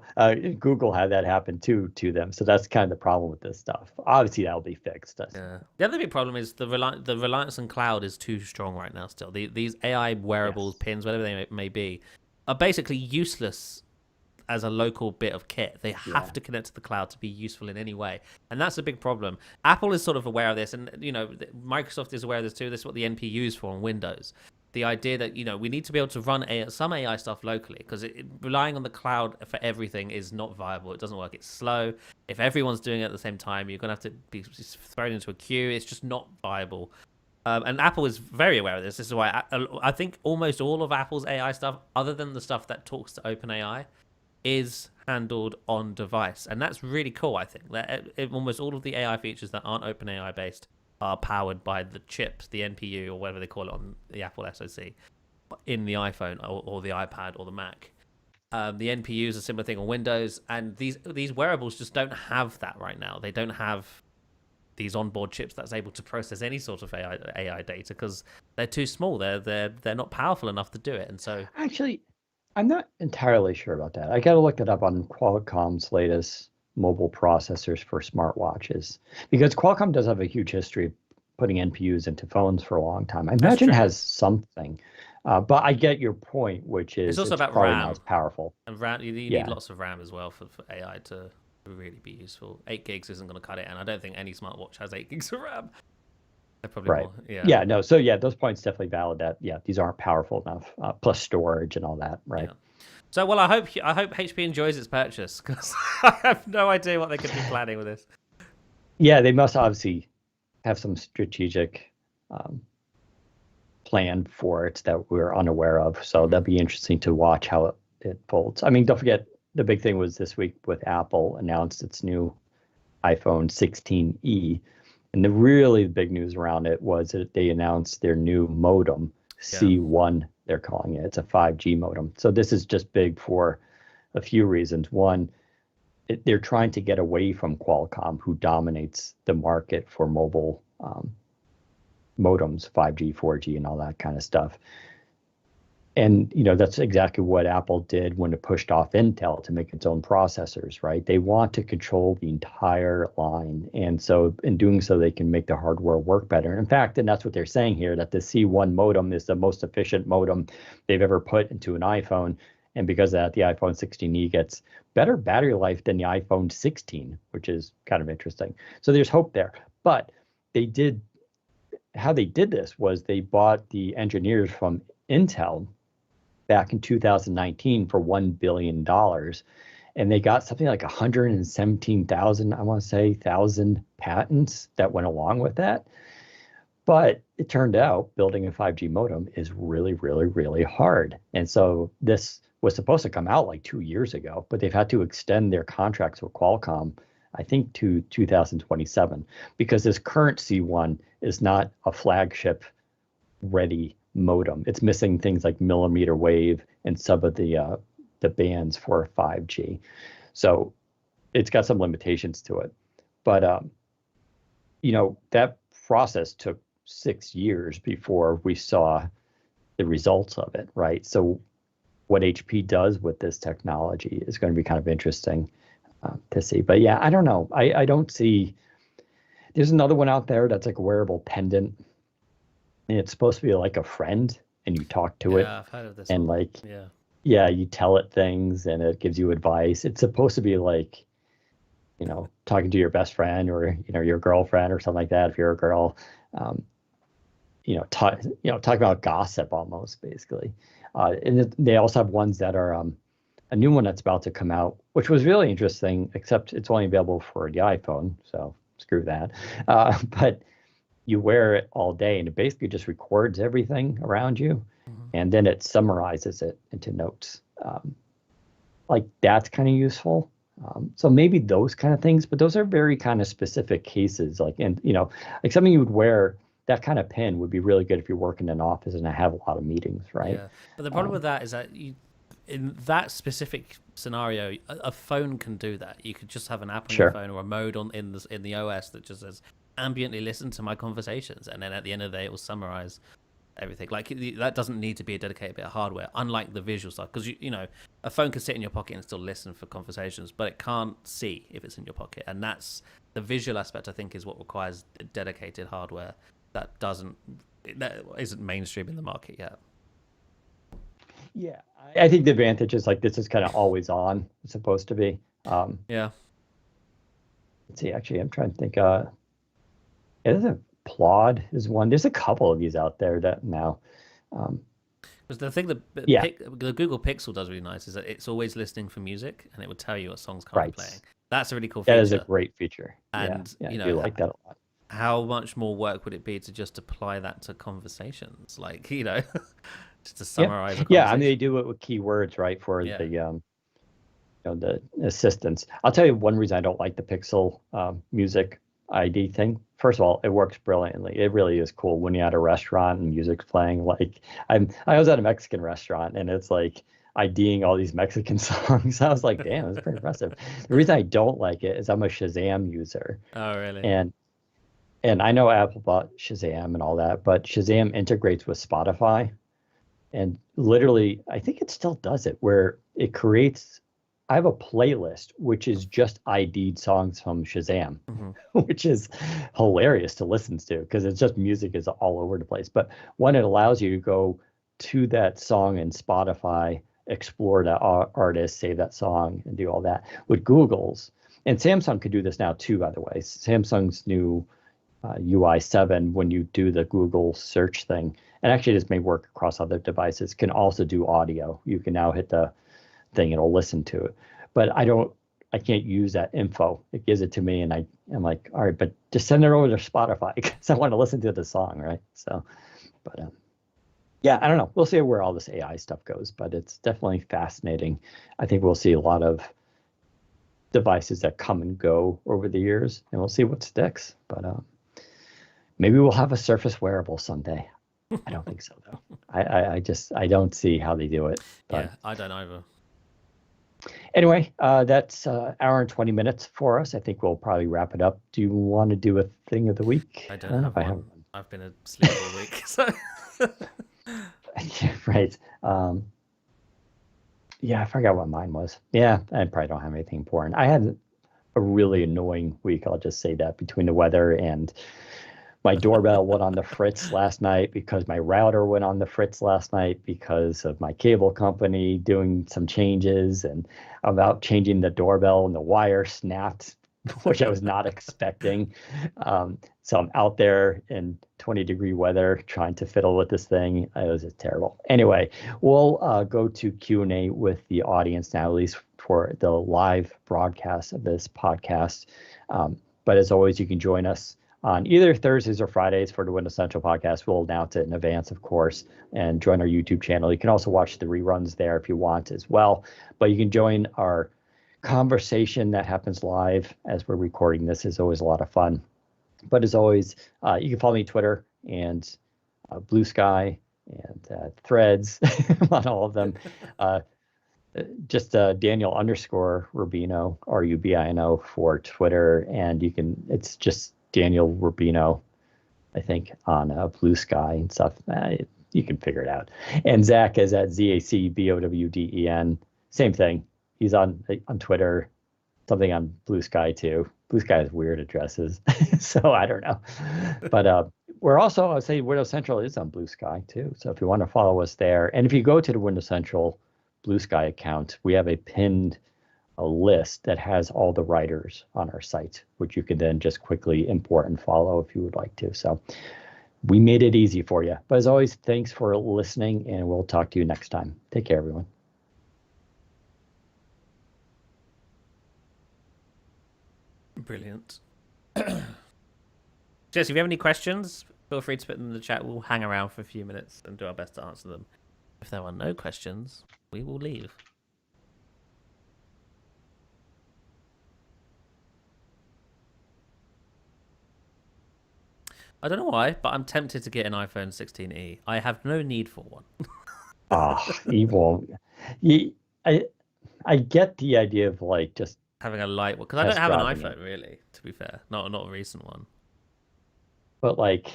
Google had that happen to them. So that's kind of the problem with this stuff. Obviously, that'll be fixed. Yeah. The other big problem is the reliance on cloud is too strong right now. Still, these AI wearables, pins, whatever they may be, are basically useless as a local bit of kit. They have to connect to the cloud to be useful in any way, and that's a big problem. Apple is sort of aware of this, and Microsoft is aware of this too. This is what the NPU is for on Windows. The idea that we need to be able to run some AI stuff locally, because relying on the cloud for everything is not viable. It doesn't work. It's slow. If everyone's doing it at the same time, you're gonna have to be thrown into a queue. It's just not viable. And Apple is very aware of this. This is why I think almost all of Apple's AI stuff, other than the stuff that talks to OpenAI, is handled on device, and that's really cool. I think that almost all of the AI features that aren't OpenAI based are powered by the chips, the NPU, or whatever they call it on the Apple SoC, in the iPhone or the iPad or the Mac. The NPU is a similar thing on Windows, and these wearables just don't have that right now. They don't have these onboard chips that's able to process any sort of AI data, because they're too small. They're not powerful enough to do it, and so actually, I'm not entirely sure about that. I got to look it up on Qualcomm's latest mobile processors for smartwatches, because Qualcomm does have a huge history of putting NPUs into phones for a long time. I imagine it has something, but I get your point, which is it's also about probably RAM. not as powerful. And RAM, you need lots of RAM as well for AI to really be useful. 8 gigs isn't going to cut it, and I don't think any smartwatch has 8 gigs of RAM. Probably right. More. Yeah. No. So those points definitely valid. That these aren't powerful enough. Plus storage and all that. Right. Yeah. So I hope HP enjoys its purchase, because I have no idea what they could be planning with this. Yeah, they must obviously have some strategic plan for it that we're unaware of. So that'd be interesting to watch how it folds. I mean, don't forget, the big thing was this week with Apple announced its new iPhone 16e. And the really big news around it was that they announced their new modem, C1, they're calling it. It's a 5G modem. So this is just big for a few reasons. One, they're trying to get away from Qualcomm, who dominates the market for mobile modems, 5G, 4G, and all that kind of stuff. And that's exactly what Apple did when it pushed off Intel to make its own processors, right? They want to control the entire line, and so in doing so, they can make the hardware work better. And in fact, and that's what they're saying here, that the C1 modem is the most efficient modem they've ever put into an iPhone, and because of that, the iPhone 16e gets better battery life than the iPhone 16, which is kind of interesting. So there's hope there. But how they did this was they bought the engineers from Intel back in 2019 for $1 billion. And they got something like 117,000, I want to say, thousand patents that went along with that. But it turned out building a 5G modem is really, really, really hard. And so this was supposed to come out like 2 years ago, but they've had to extend their contracts with Qualcomm, I think, to 2027, because this current C1 is not a flagship ready modem. It's missing things like millimeter wave and some of the bands for 5G. So it's got some limitations to it. But that process took 6 years before we saw the results of it, right? So what HP does with this technology is going to be kind of interesting to see. But yeah, I don't know. I don't see. There's another one out there that's like a wearable pendant. And it's supposed to be like a friend, and you talk to it. Yeah, I've heard of this and one. like, yeah, you tell it things, and it gives you advice. It's supposed to be like, talking to your best friend or your girlfriend or something like that. If you're a girl, talk about gossip almost, basically. And they also have ones that are a new one that's about to come out, which was really interesting. Except it's only available for the iPhone, so screw that. But you wear it all day, and it basically just records everything around you, and then it summarizes it into notes. Like that's kind of useful. So maybe those kind of things, but those are very kind of specific cases. Like, and like something you would wear, that kind of pin would be really good if you're working in an office and I have a lot of meetings, right? Yeah, but the problem with that is that in that specific scenario, a phone can do that. You could just have an app on your phone or a mode in the OS that just says, ambiently listen to my conversations, and then at the end of the day it will summarize everything. Like that doesn't need to be a dedicated bit of hardware, unlike the visual stuff, because a phone can sit in your pocket and still listen for conversations, but it can't see if it's in your pocket, and that's the visual aspect. I think is what requires dedicated hardware that isn't mainstream in the market yet. Yeah, I think the advantage is like this is kind of always on. It's supposed to be. Yeah. Let's see. Actually, I'm trying to think. There's a Plod is one. There's a couple of these out there that now. Because the thing that the Google Pixel does really nice is that it's always listening for music, and it would tell you what song's currently playing. That's a really cool feature. That is a great feature. And I do like that a lot. How much more work would it be to just apply that to conversations? Like, just to summarize. Yeah, I mean they do it with keywords, right? For the assistants. I'll tell you one reason I don't like the Pixel music ID thing. First of all, it works brilliantly. It really is cool when you're at a restaurant and music's playing. Like I was at a Mexican restaurant and it's like IDing all these Mexican songs. I was like, damn, that's pretty impressive. The reason I don't like it is I'm a Shazam user. Oh, really? And I know Apple bought Shazam and all that, but Shazam integrates with Spotify. And literally, I think it still does it, where it creates, I have a playlist, which is just ID'd songs from Shazam, which is hilarious to listen to because it's just music is all over the place. But one, it allows you to go to that song in Spotify, explore that artist, save that song, and do all that. With Google's, and Samsung could do this now too, by the way. Samsung's new UI 7, when you do the Google search thing, and actually this may work across other devices, can also do audio. You can now hit the thing, it'll listen to it. But I can't use that info. It gives it to me, and I'm like, all right, but just send it over to Spotify because I want to listen to the song, right? So, but yeah, I don't know. We'll see where all this AI stuff goes, but it's definitely fascinating. I think we'll see a lot of devices that come and go over the years, and we'll see what sticks. But maybe we'll have a Surface wearable someday. I don't think so though. I don't see how they do it. But, yeah, I don't either. Anyway, that's hour and 20 minutes for us. I think we'll probably wrap it up. Do you want to do a thing of the week? I don't know if I have one. I've been asleep all week. So. Yeah, right. Yeah, I forgot what mine was. Yeah, I probably don't have anything important. I had a really annoying week. I'll just say that, between the weather and my doorbell went on the fritz last night because my router went on the fritz last night because of my cable company doing some changes, and about changing the doorbell and the wire snapped, which I was not expecting. So I'm out there in 20-degree weather trying to fiddle with this thing. It was just terrible. Anyway, we'll go to Q&A with the audience now, at least for the live broadcast of this podcast. But as always, you can join us on either Thursdays or Fridays for the Windows Central podcast. We'll announce it in advance, of course, and join our YouTube channel. You can also watch the reruns there if you want as well. But you can join our conversation that happens live as we're recording this. Is always a lot of fun. But as always, you can follow me on Twitter and Blue Sky and Threads on all of them. Just Daniel _Rubino, Rubino for Twitter, and it's just Daniel Rubino, I think, on Blue Sky and stuff. You can figure it out. And Zach is at ZACBOWDEN. Same thing. He's on Twitter, something on Blue Sky too. Blue Sky has weird addresses, so I don't know. But we're also, I would say, Windows Central is on Blue Sky too. So if you want to follow us there, and if you go to the Windows Central Blue Sky account, we have a pinned list that has all the writers on our site, which you can then just quickly import and follow if you would like to. So we made it easy for you. But as always, thanks for listening, and we'll talk to you next time. Take care, everyone. Brilliant. Jess, if you have any questions, feel free to put them in the chat. We'll hang around for a few minutes and do our best to answer them. If there are no questions, we will leave. I don't know why, but I'm tempted to get an iPhone 16e. I have no need for one. You won't. I get the idea of like just having a light one, because I don't have an iPhone really, to be fair. Not a recent one. But like,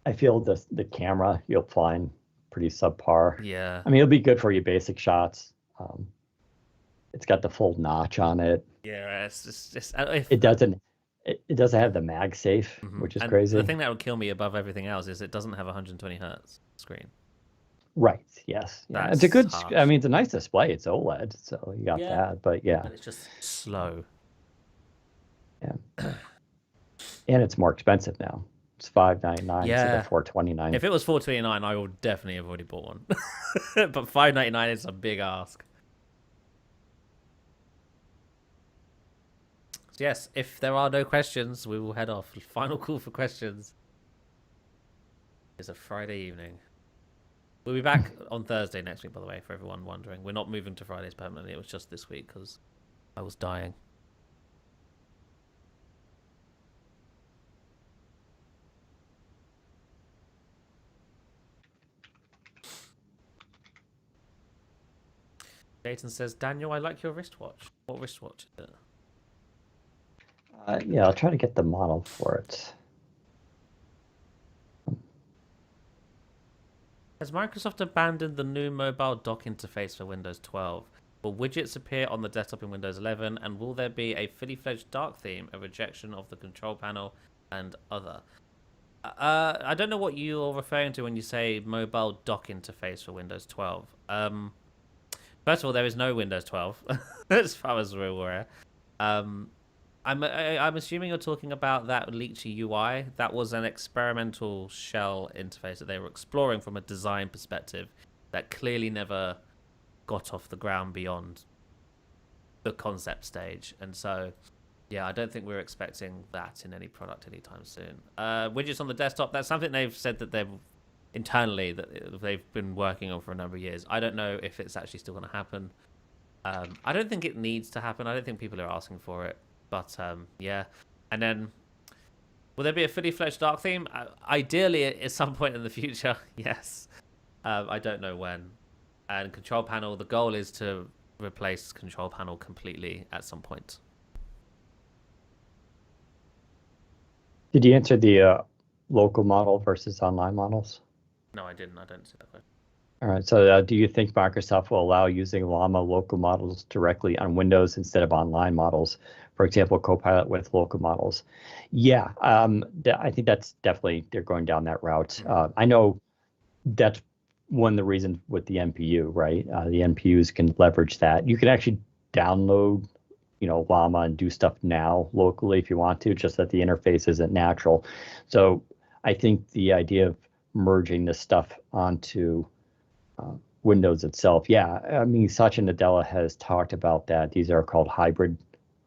I feel the camera you'll find pretty subpar. Yeah. I mean, it'll be good for your basic shots. It's got the full notch on it. Yeah, it's just it doesn't have the MagSafe, which is crazy. The thing that would kill me above everything else is it doesn't have 120 hertz screen. Right. Yes. Yeah. It's a good. Harsh. I mean, it's a nice display. It's OLED, so you got that. But yeah. But it's just slow. Yeah. And it's more expensive now. It's $599 instead of $429. If it was $429, I would definitely have already bought one. But $599 is a big ask. So yes, if there are no questions, we will head off. Final call for questions. It's a Friday evening. We'll be back on Thursday next week, by the way, for everyone wondering. We're not moving to Fridays permanently. It was just this week because I was dying. Dayton says, Daniel, I like your wristwatch. What wristwatch is it? Yeah, I'll try to get the model for it. Has Microsoft abandoned the new mobile dock interface for Windows 12? Will widgets appear on the desktop in Windows 11? And will there be a fully fledged dark theme, a rejection of the control panel, and other? I don't know what you're referring to when you say mobile dock interface for Windows 12. First of all, there is no Windows 12, as far as we're aware. I'm assuming you're talking about that Leechy UI. That was an experimental shell interface that they were exploring from a design perspective that clearly never got off the ground beyond the concept stage. And so, yeah, I don't think we're expecting that in any product anytime soon. Widgets on the desktop, that's something they've said that they've internally that they've been working on for a number of years. I don't know if it's actually still going to happen. I don't think it needs to happen. I don't think people are asking for it. But yeah, and then will there be a fully fledged dark theme? Ideally, at some point in the future, yes. I don't know when. And control panel, the goal is to replace control panel completely at some point. Did you answer the local model versus online models? No, I didn't. I don't see that question. All right. So do you think Microsoft will allow using Llama local models directly on Windows instead of online models? For example, Copilot with local models. Yeah, I think that's definitely they're going down that route. I know that's one of the reasons with the NPU, right? The NPUs can leverage that. You can actually download, Llama and do stuff now locally if you want to, just that the interface isn't natural. So I think the idea of merging this stuff onto Windows itself. Yeah, I mean, Satya Nadella has talked about that. These are called hybrid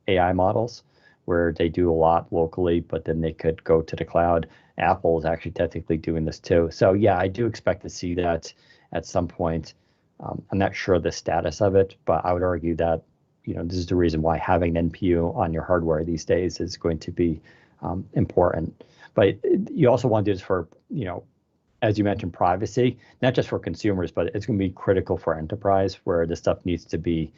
AI models, where they do a lot locally, but then they could go to the cloud. Apple is actually technically doing this too. So yeah, I do expect to see that at some point. I'm not sure the status of it, but I would argue that this is the reason why having an NPU on your hardware these days is going to be important. But you also want to do this for as you mentioned, privacy, not just for consumers, but it's going to be critical for enterprise where this stuff needs to be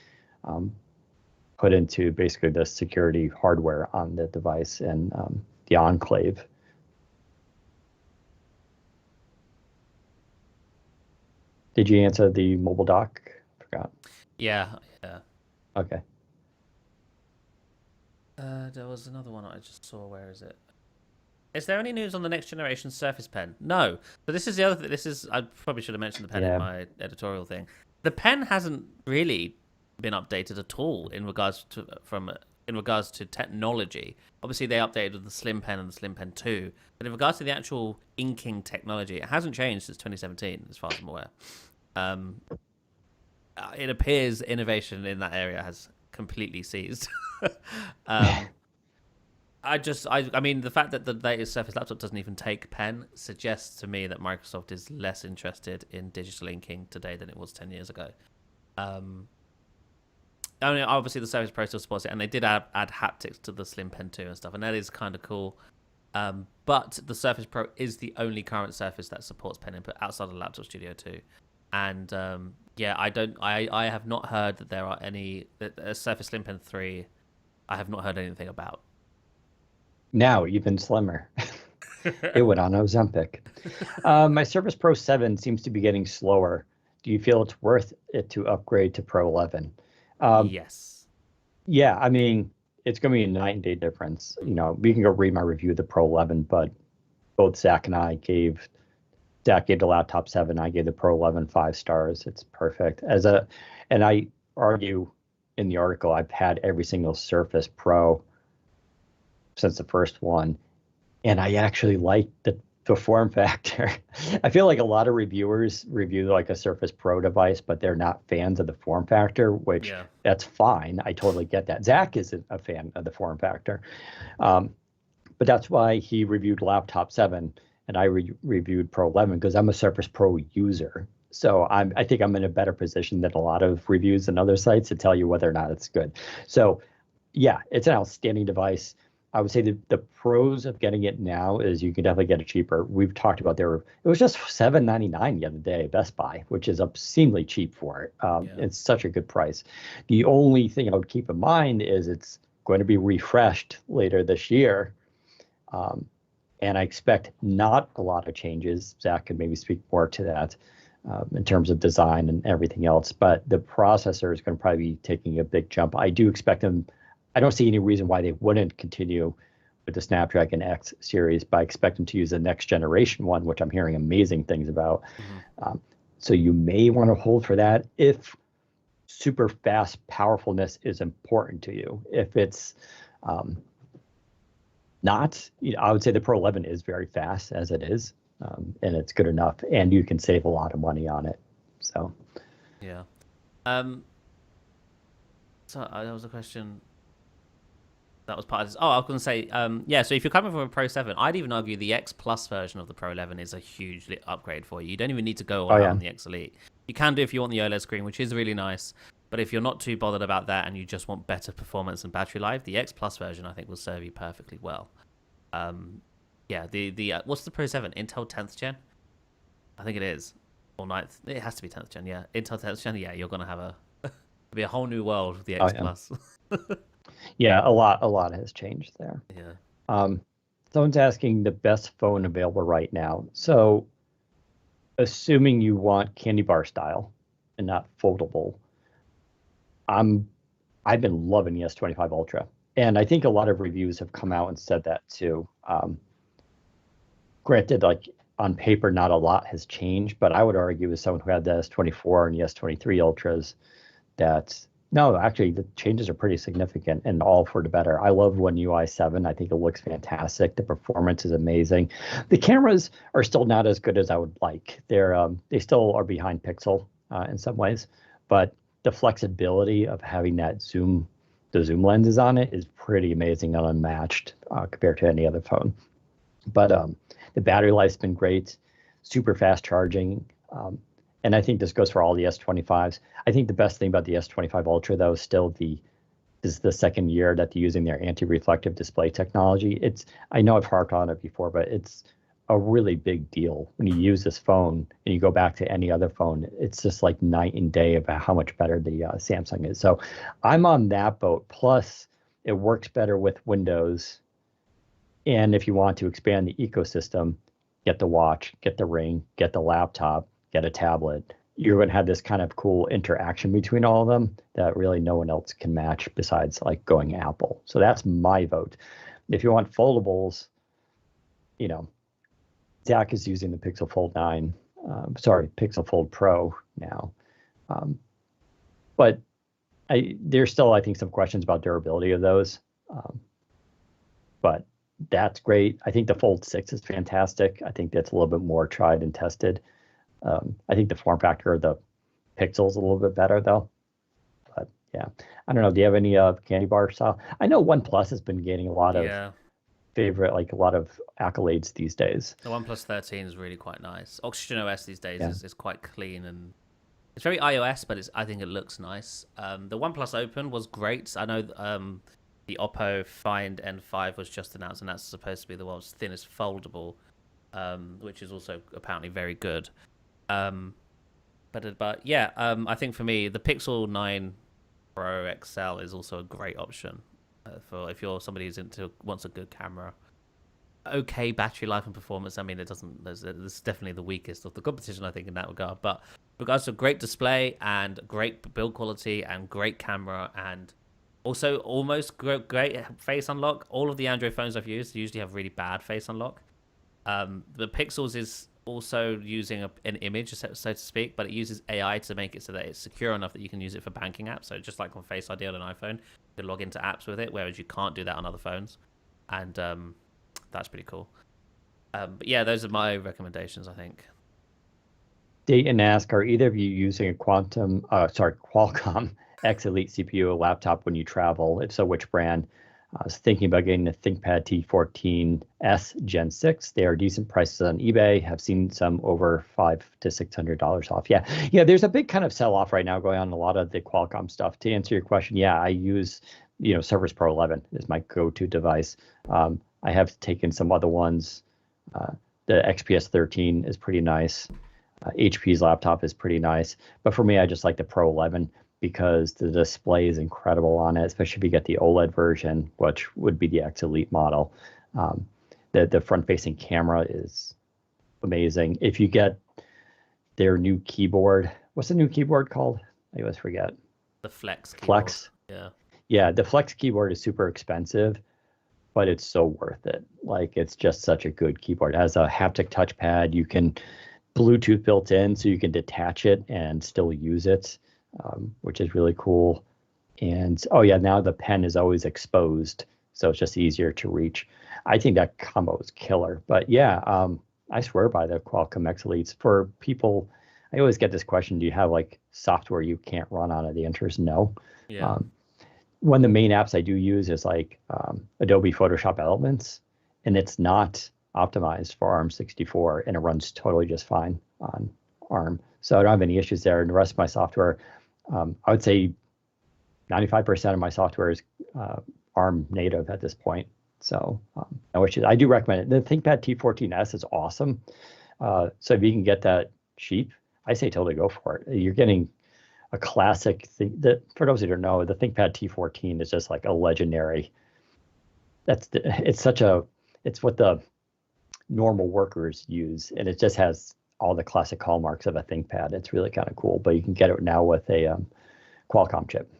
put into basically the security hardware on the device and the enclave. Did you answer the mobile dock? I forgot. Yeah. Okay. There was another one I just saw. Where is it? Is there any news on the next generation Surface Pen? No. So this is the other thing. I probably should have mentioned the pen in my editorial thing. The pen hasn't really been updated at all in regards to technology. Obviously, they updated the Slim Pen and the Slim Pen 2, but in regards to the actual inking technology, it hasn't changed since 2017, as far as I'm aware. It appears innovation in that area has completely ceased. I mean, the fact that the latest Surface laptop doesn't even take pen suggests to me that Microsoft is less interested in digital inking today than it was 10 years ago. I mean, obviously the Surface Pro still supports it, and they did add haptics to the Slim Pen 2 and stuff, and that is kind of cool. But the Surface Pro is the only current Surface that supports pen input outside of the Laptop Studio 2. And I have not heard that there are any Surface Slim Pen 3. I have not heard anything about. Now even slimmer. It went on Ozempic. My Surface Pro 7 seems to be getting slower. Do you feel it's worth it to upgrade to Pro 11? Yes. Yeah, I mean, it's going to be a night and day difference. We can go read my review of the Pro 11, but both Zach gave the laptop 7. I gave the Pro 11 5 stars. It's perfect. And I argue in the article, I've had every single Surface Pro since the first one, and I actually like the form factor. I feel like a lot of reviewers review like a Surface Pro device, but they're not fans of the form factor, which that's fine. I totally get that. Zach isn't a fan of the form factor, but that's why he reviewed Laptop 7 and I reviewed Pro 11 because I'm a Surface Pro user. So I think I'm in a better position than a lot of reviews and other sites to tell you whether or not it's good. So yeah, it's an outstanding device. I would say the pros of getting it now is you can definitely get it cheaper. We've talked about it was just $7.99 the other day at Best Buy, which is obscenely cheap for it. It's such a good price. The only thing I would keep in mind is it's going to be refreshed later this year. And I expect not a lot of changes. Zach could maybe speak more to that in terms of design and everything else. But the processor is going to probably be taking a big jump. I do expect them. I don't see any reason why they wouldn't continue with the Snapdragon X series, but I expect them to use the next generation one, which I'm hearing amazing things about. So you may want to hold for that if super fast powerfulness is important to you. If it's not, I would say the Pro 11 is very fast as it is, and it's good enough, and you can save a lot of money on it. So, yeah. So that was a question. That was part of this. Oh, I was going to say, so if you're coming from a Pro 7, I'd even argue the X Plus version of the Pro 11 is a huge upgrade for you. You don't even need to go all out on the X Elite. You can do if you want the OLED screen, which is really nice. But if you're not too bothered about that and you just want better performance and battery life, the X Plus version, I think, will serve you perfectly well. What's the Pro 7? Intel 10th gen? I think it is. Or 9th. It has to be 10th gen, yeah. Intel 10th gen, yeah, you're going to have be a whole new world with the Oh X yeah, Plus. yeah. A lot has changed there. Yeah. Um, Someone's asking the best phone available right now. So, assuming you want candy bar style and not foldable, I'm I've been loving the S25 Ultra, and I think a lot of reviews have come out and said that too. Granted, like on paper, not a lot has changed, but I would argue as someone who had the S24 and the S23 Ultras that no, actually the changes are pretty significant and all for the better. I love One UI 7. I think it looks fantastic. The performance is amazing. The cameras are still not as good as I would like. They still are behind Pixel in some ways, but the flexibility of having the zoom lenses on it is pretty amazing and unmatched compared to any other phone. But the battery life's been great, super fast charging. And I think this goes for all the S25s. I think the best thing about the S25 Ultra, though, is still this is the second year that they're using their anti-reflective display technology. I know I've harped on it before, but it's a really big deal when you use this phone and you go back to any other phone. It's just like night and day about how much better the Samsung is. So I'm on that boat. Plus, it works better with Windows. And if you want to expand the ecosystem, get the watch, get the ring, get the laptop, get a tablet. You're going to have this kind of cool interaction between all of them that really no one else can match besides like going Apple. So that's my vote. If you want foldables, you know, Zac is using the Pixel Fold 9, Pixel Fold Pro now. But there's still, I think, some questions about durability of those. But that's great. I think the Fold 6 is fantastic. I think that's a little bit more tried and tested. I think the form factor of the Pixel's a little bit better, though. But yeah, I don't know. Do you have any candy bar style? I know OnePlus has been gaining a lot of a lot of accolades these days. The OnePlus 13 is really quite nice. Oxygen OS these days is quite clean and it's very iOS, but I think it looks nice. The OnePlus Open was great. I know the Oppo Find N5 was just announced, and that's supposed to be the world's thinnest foldable, which is also apparently very good. But yeah, I think for me, the Pixel 9 Pro XL is also a great option for if you're somebody who's wants a good camera. Okay, battery life and performance. I mean, this is definitely the weakest of the competition, I think, in that regard. But regards to great display and great build quality and great camera and also almost great face unlock. All of the Android phones I've used usually have really bad face unlock. The Pixels is also using an image, so to speak, but it uses AI to make it so that it's secure enough that you can use it for banking apps. So just like on Face ID on an iPhone, you can log into apps with it, whereas you can't do that on other phones. And that's pretty cool. But yeah, those are my recommendations, I think. Dayton asked, are either of you using a Qualcomm X Elite CPU laptop when you travel? If so, which brand? I was thinking about getting the ThinkPad T14S Gen 6. They are decent prices on eBay. Have seen some over $500 to $600 off. Yeah. There's a big kind of sell-off right now going on in a lot of the Qualcomm stuff. To answer your question, I use Surface Pro 11 is my go-to device. I have taken some other ones. The XPS 13 is pretty nice. HP's laptop is pretty nice, but for me, I just like the Pro 11 because the display is incredible on it, especially if you get the OLED version, which would be the X Elite model. The front-facing camera is amazing. If you get their new keyboard, what's the new keyboard called? I always forget. The Flex keyboard. Flex. Yeah, the Flex keyboard is super expensive, but it's so worth it. Like, it's just such a good keyboard. It has a haptic touchpad. You can Bluetooth built in, so you can detach it and still use it. Which is really cool. And now the pen is always exposed, so it's just easier to reach. I think that combo is killer. But I swear by the Qualcomm X Elites. For people, I always get this question: do you have like software you can't run on it? The answer is no. Yeah. One of the main apps I do use is like Adobe Photoshop Elements, and it's not optimized for ARM64, and it runs totally just fine on ARM. So I don't have any issues there. And the rest of my software, I would say 95% of my software is ARM native at this point. So no issues. I do recommend it. The ThinkPad T14S is awesome. So if you can get that cheap, I say totally go for it. You're getting a classic thing that, for those who don't know, the ThinkPad T14 is just like a legendary. It's what the normal workers use, and it just has all the classic hallmarks of a ThinkPad. It's really kind of cool, but you can get it now with a Qualcomm chip.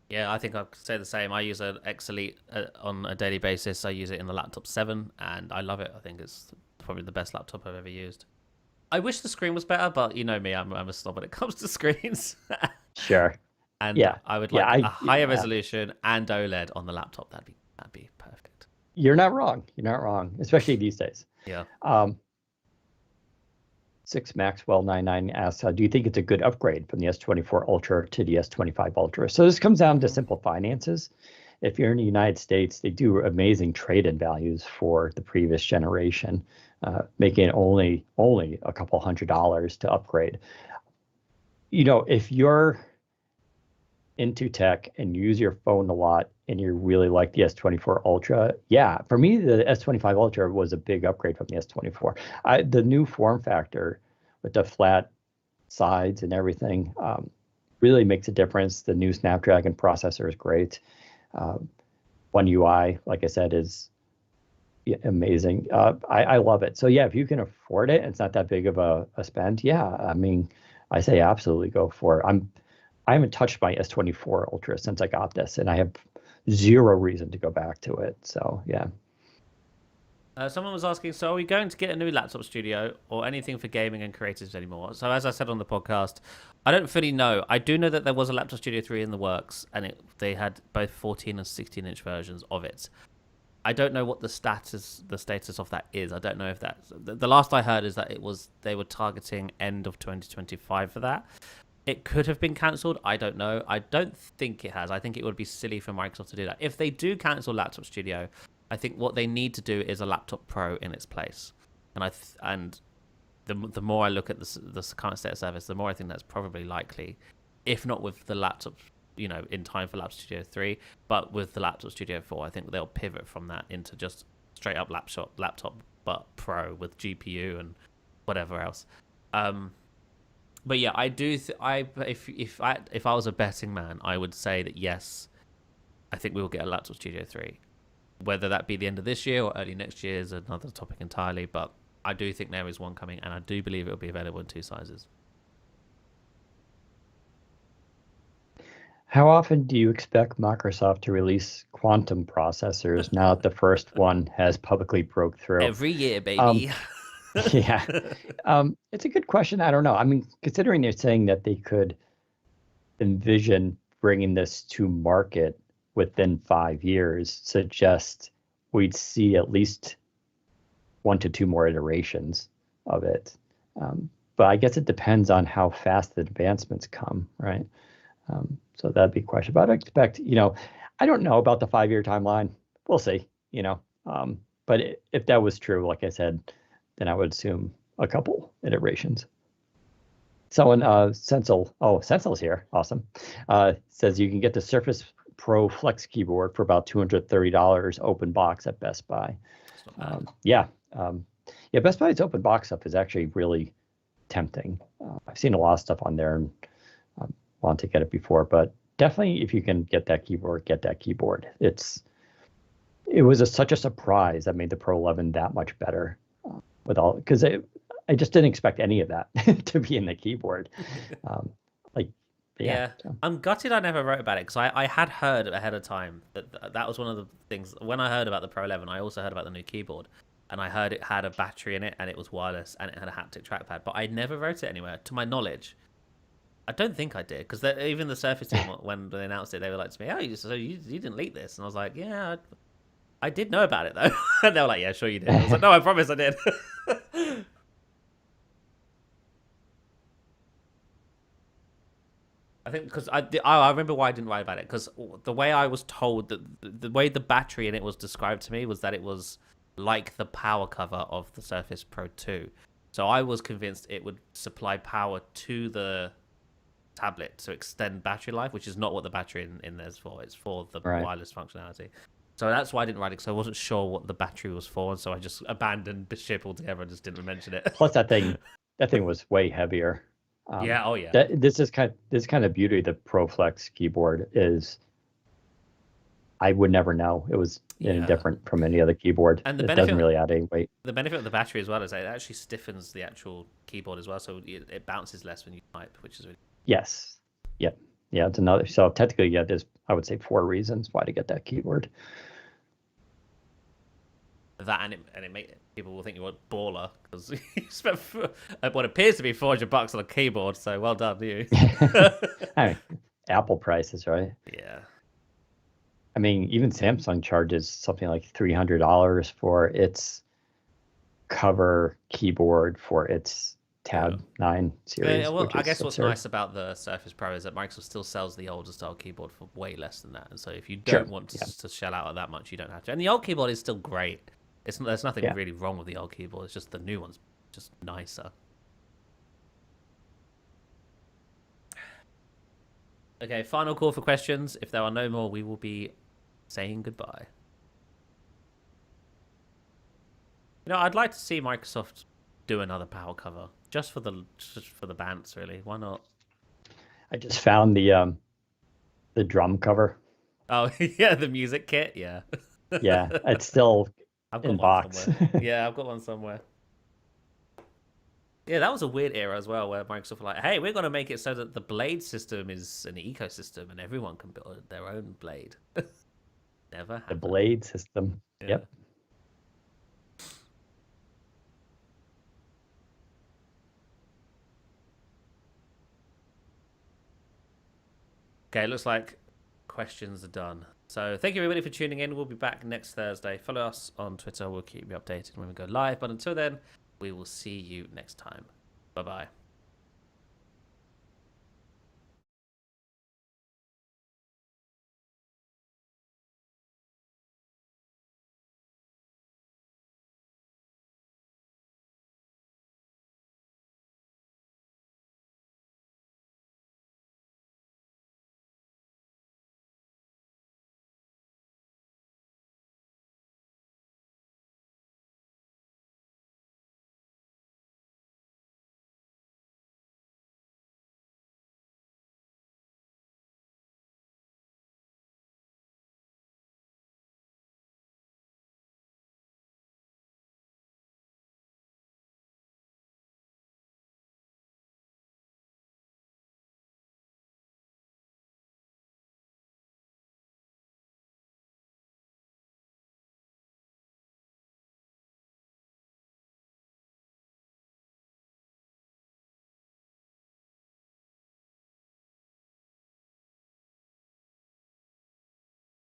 Yeah, I think I could say the same. I use an X Elite on a daily basis. I use it in the laptop 7, and I love it. I think it's probably the best laptop I've ever used. I wish the screen was better, but you know me, I'm a snob when it comes to screens. Sure. And Yeah. I would like a higher resolution and OLED on the laptop. That'd be perfect. You're not wrong. You're not wrong, especially these days. Yeah. 6 Maxwell 99 asks, do you think it's a good upgrade from the S24 Ultra to the S25 Ultra? So this comes down to simple finances. If you're in the United States, they do amazing trade-in values for the previous generation, making it only a couple $100 to upgrade. You know, if you're into tech and use your phone a lot and you really like the S24 Ultra, yeah, for me, the S25 Ultra was a big upgrade from the S24. The new form factor with the flat sides and everything really makes a difference. The new Snapdragon processor is great. One UI, like I said, is amazing. I love it. So yeah, if you can afford it, it's not that big of a spend. Yeah, I mean, I say absolutely go for it. I haven't touched my S24 Ultra since I got this, and I have zero reason to go back to it. So yeah. Someone was asking, so are we going to get a new laptop studio or anything for gaming and creatives anymore? So as I said on the podcast, I don't fully know. I do know that there was a Laptop Studio 3 in the works, and they had both 14 and 16-inch versions of it. I don't know what the status of that is. I don't know if that's... The last I heard is that they were targeting end of 2025 for that. It could have been cancelled. I don't know. I don't think it has. I think it would be silly for Microsoft to do that. If they do cancel Laptop Studio, I think what they need to do is a Laptop Pro in its place. And the more I look at the current state of service, the more I think that's probably likely, if not with the laptop, you know, in time for Laptop Studio 3, but with the Laptop Studio 4, I think they'll pivot from that into just straight up laptop, but Pro with GPU and whatever else. But yeah, I do. If I was a betting man, I would say that yes, I think we will get a Laptop Studio 3. Whether that be the end of this year or early next year is another topic entirely. But I do think there is one coming, and I do believe it will be available in 2 sizes. How often do you expect Microsoft to release quantum processors now that the first one has publicly broke through? Every year, baby. Yeah. It's a good question. I don't know. I mean, considering they're saying that they could envision bringing this to market within 5 years, suggests we'd see at least 1 to 2 more iterations of it. But I guess it depends on how fast the advancements come, right? So that'd be a question. But I expect, I don't know about the 5-year timeline. We'll see, But if that was true, like I said, then I would assume a couple iterations. Someone, Sensel's here. Awesome. Says you can get the Surface Pro Flex keyboard for about $230 open box at Best Buy. Yeah. Best Buy's open box stuff is actually really tempting. I've seen a lot of stuff on there and want to get it before, but definitely if you can get that keyboard, get that keyboard. It was such a surprise that made the Pro 11 that much better because I just didn't expect any of that to be in the keyboard. Yeah. So. I'm gutted I never wrote about it because I had heard ahead of time that was one of the things. When I heard about the Pro 11, I also heard about the new keyboard, and I heard it had a battery in it and it was wireless and it had a haptic trackpad, but I never wrote it anywhere to my knowledge. I don't think I did, because even the Surface team, when they announced it, they were like to me, "Oh, you didn't leak this?" And I was like, "Yeah, I did know about it though." And they were like, "Yeah, sure you did." I was like, "No, I promise I did." I think because I remember why I didn't write about it, because the way I was told that the way the battery in it was described to me was that it was like the power cover of the Surface Pro 2. So I was convinced it would supply power to the tablet to extend battery life, which is not what the battery in there's for. It's for the wireless functionality. So that's why I didn't write it, because I wasn't sure what the battery was for, and so I just abandoned the ship altogether and just didn't mention it. Plus that thing was way heavier. Yeah. Oh, yeah. This is kind of beauty of the ProFlex keyboard is I would never know it was any Yeah. different from any other keyboard. And It doesn't really add any weight. the benefit of the battery as well is that it actually stiffens the actual keyboard as well, so it bounces less when you type, which is really... Yes. Yep. Yeah, it's another. So technically, yeah, there's, I would say, 4 reasons why to get that keyboard. That and it make people will think you're a baller because you spent what appears to be $400 on a keyboard. So well done, you. I mean, Apple prices, right? Yeah. I mean, even Samsung charges something like $300 for its cover keyboard for its Tab 9 series. Well, I guess what's absurd. nice about the Surface Pro is that Microsoft still sells the older style keyboard for way less than that. And so if you don't want to shell out that much, you don't have to. And the old keyboard is still great. There's nothing really wrong with the old keyboard. It's just the new one's just nicer. Okay, final call for questions. If there are no more, we will be saying goodbye. I'd like to see Microsoft do another power cover just for the bands, really. Why not? I just found the drum cover. Oh yeah, the music kit. Yeah. Yeah, it's still in box. Yeah, I've got one somewhere. Yeah, that was a weird era as well, where Microsoft were like, "Hey, we're going to make it so that the Blade system is an ecosystem and everyone can build their own Blade." Never happened. The Blade system. Yeah. Yep. Okay, looks like questions are done. So thank you everybody for tuning in. We'll be back next Thursday. Follow us on Twitter. We'll keep you updated when we go live. But until then, we will see you next time. Bye-bye.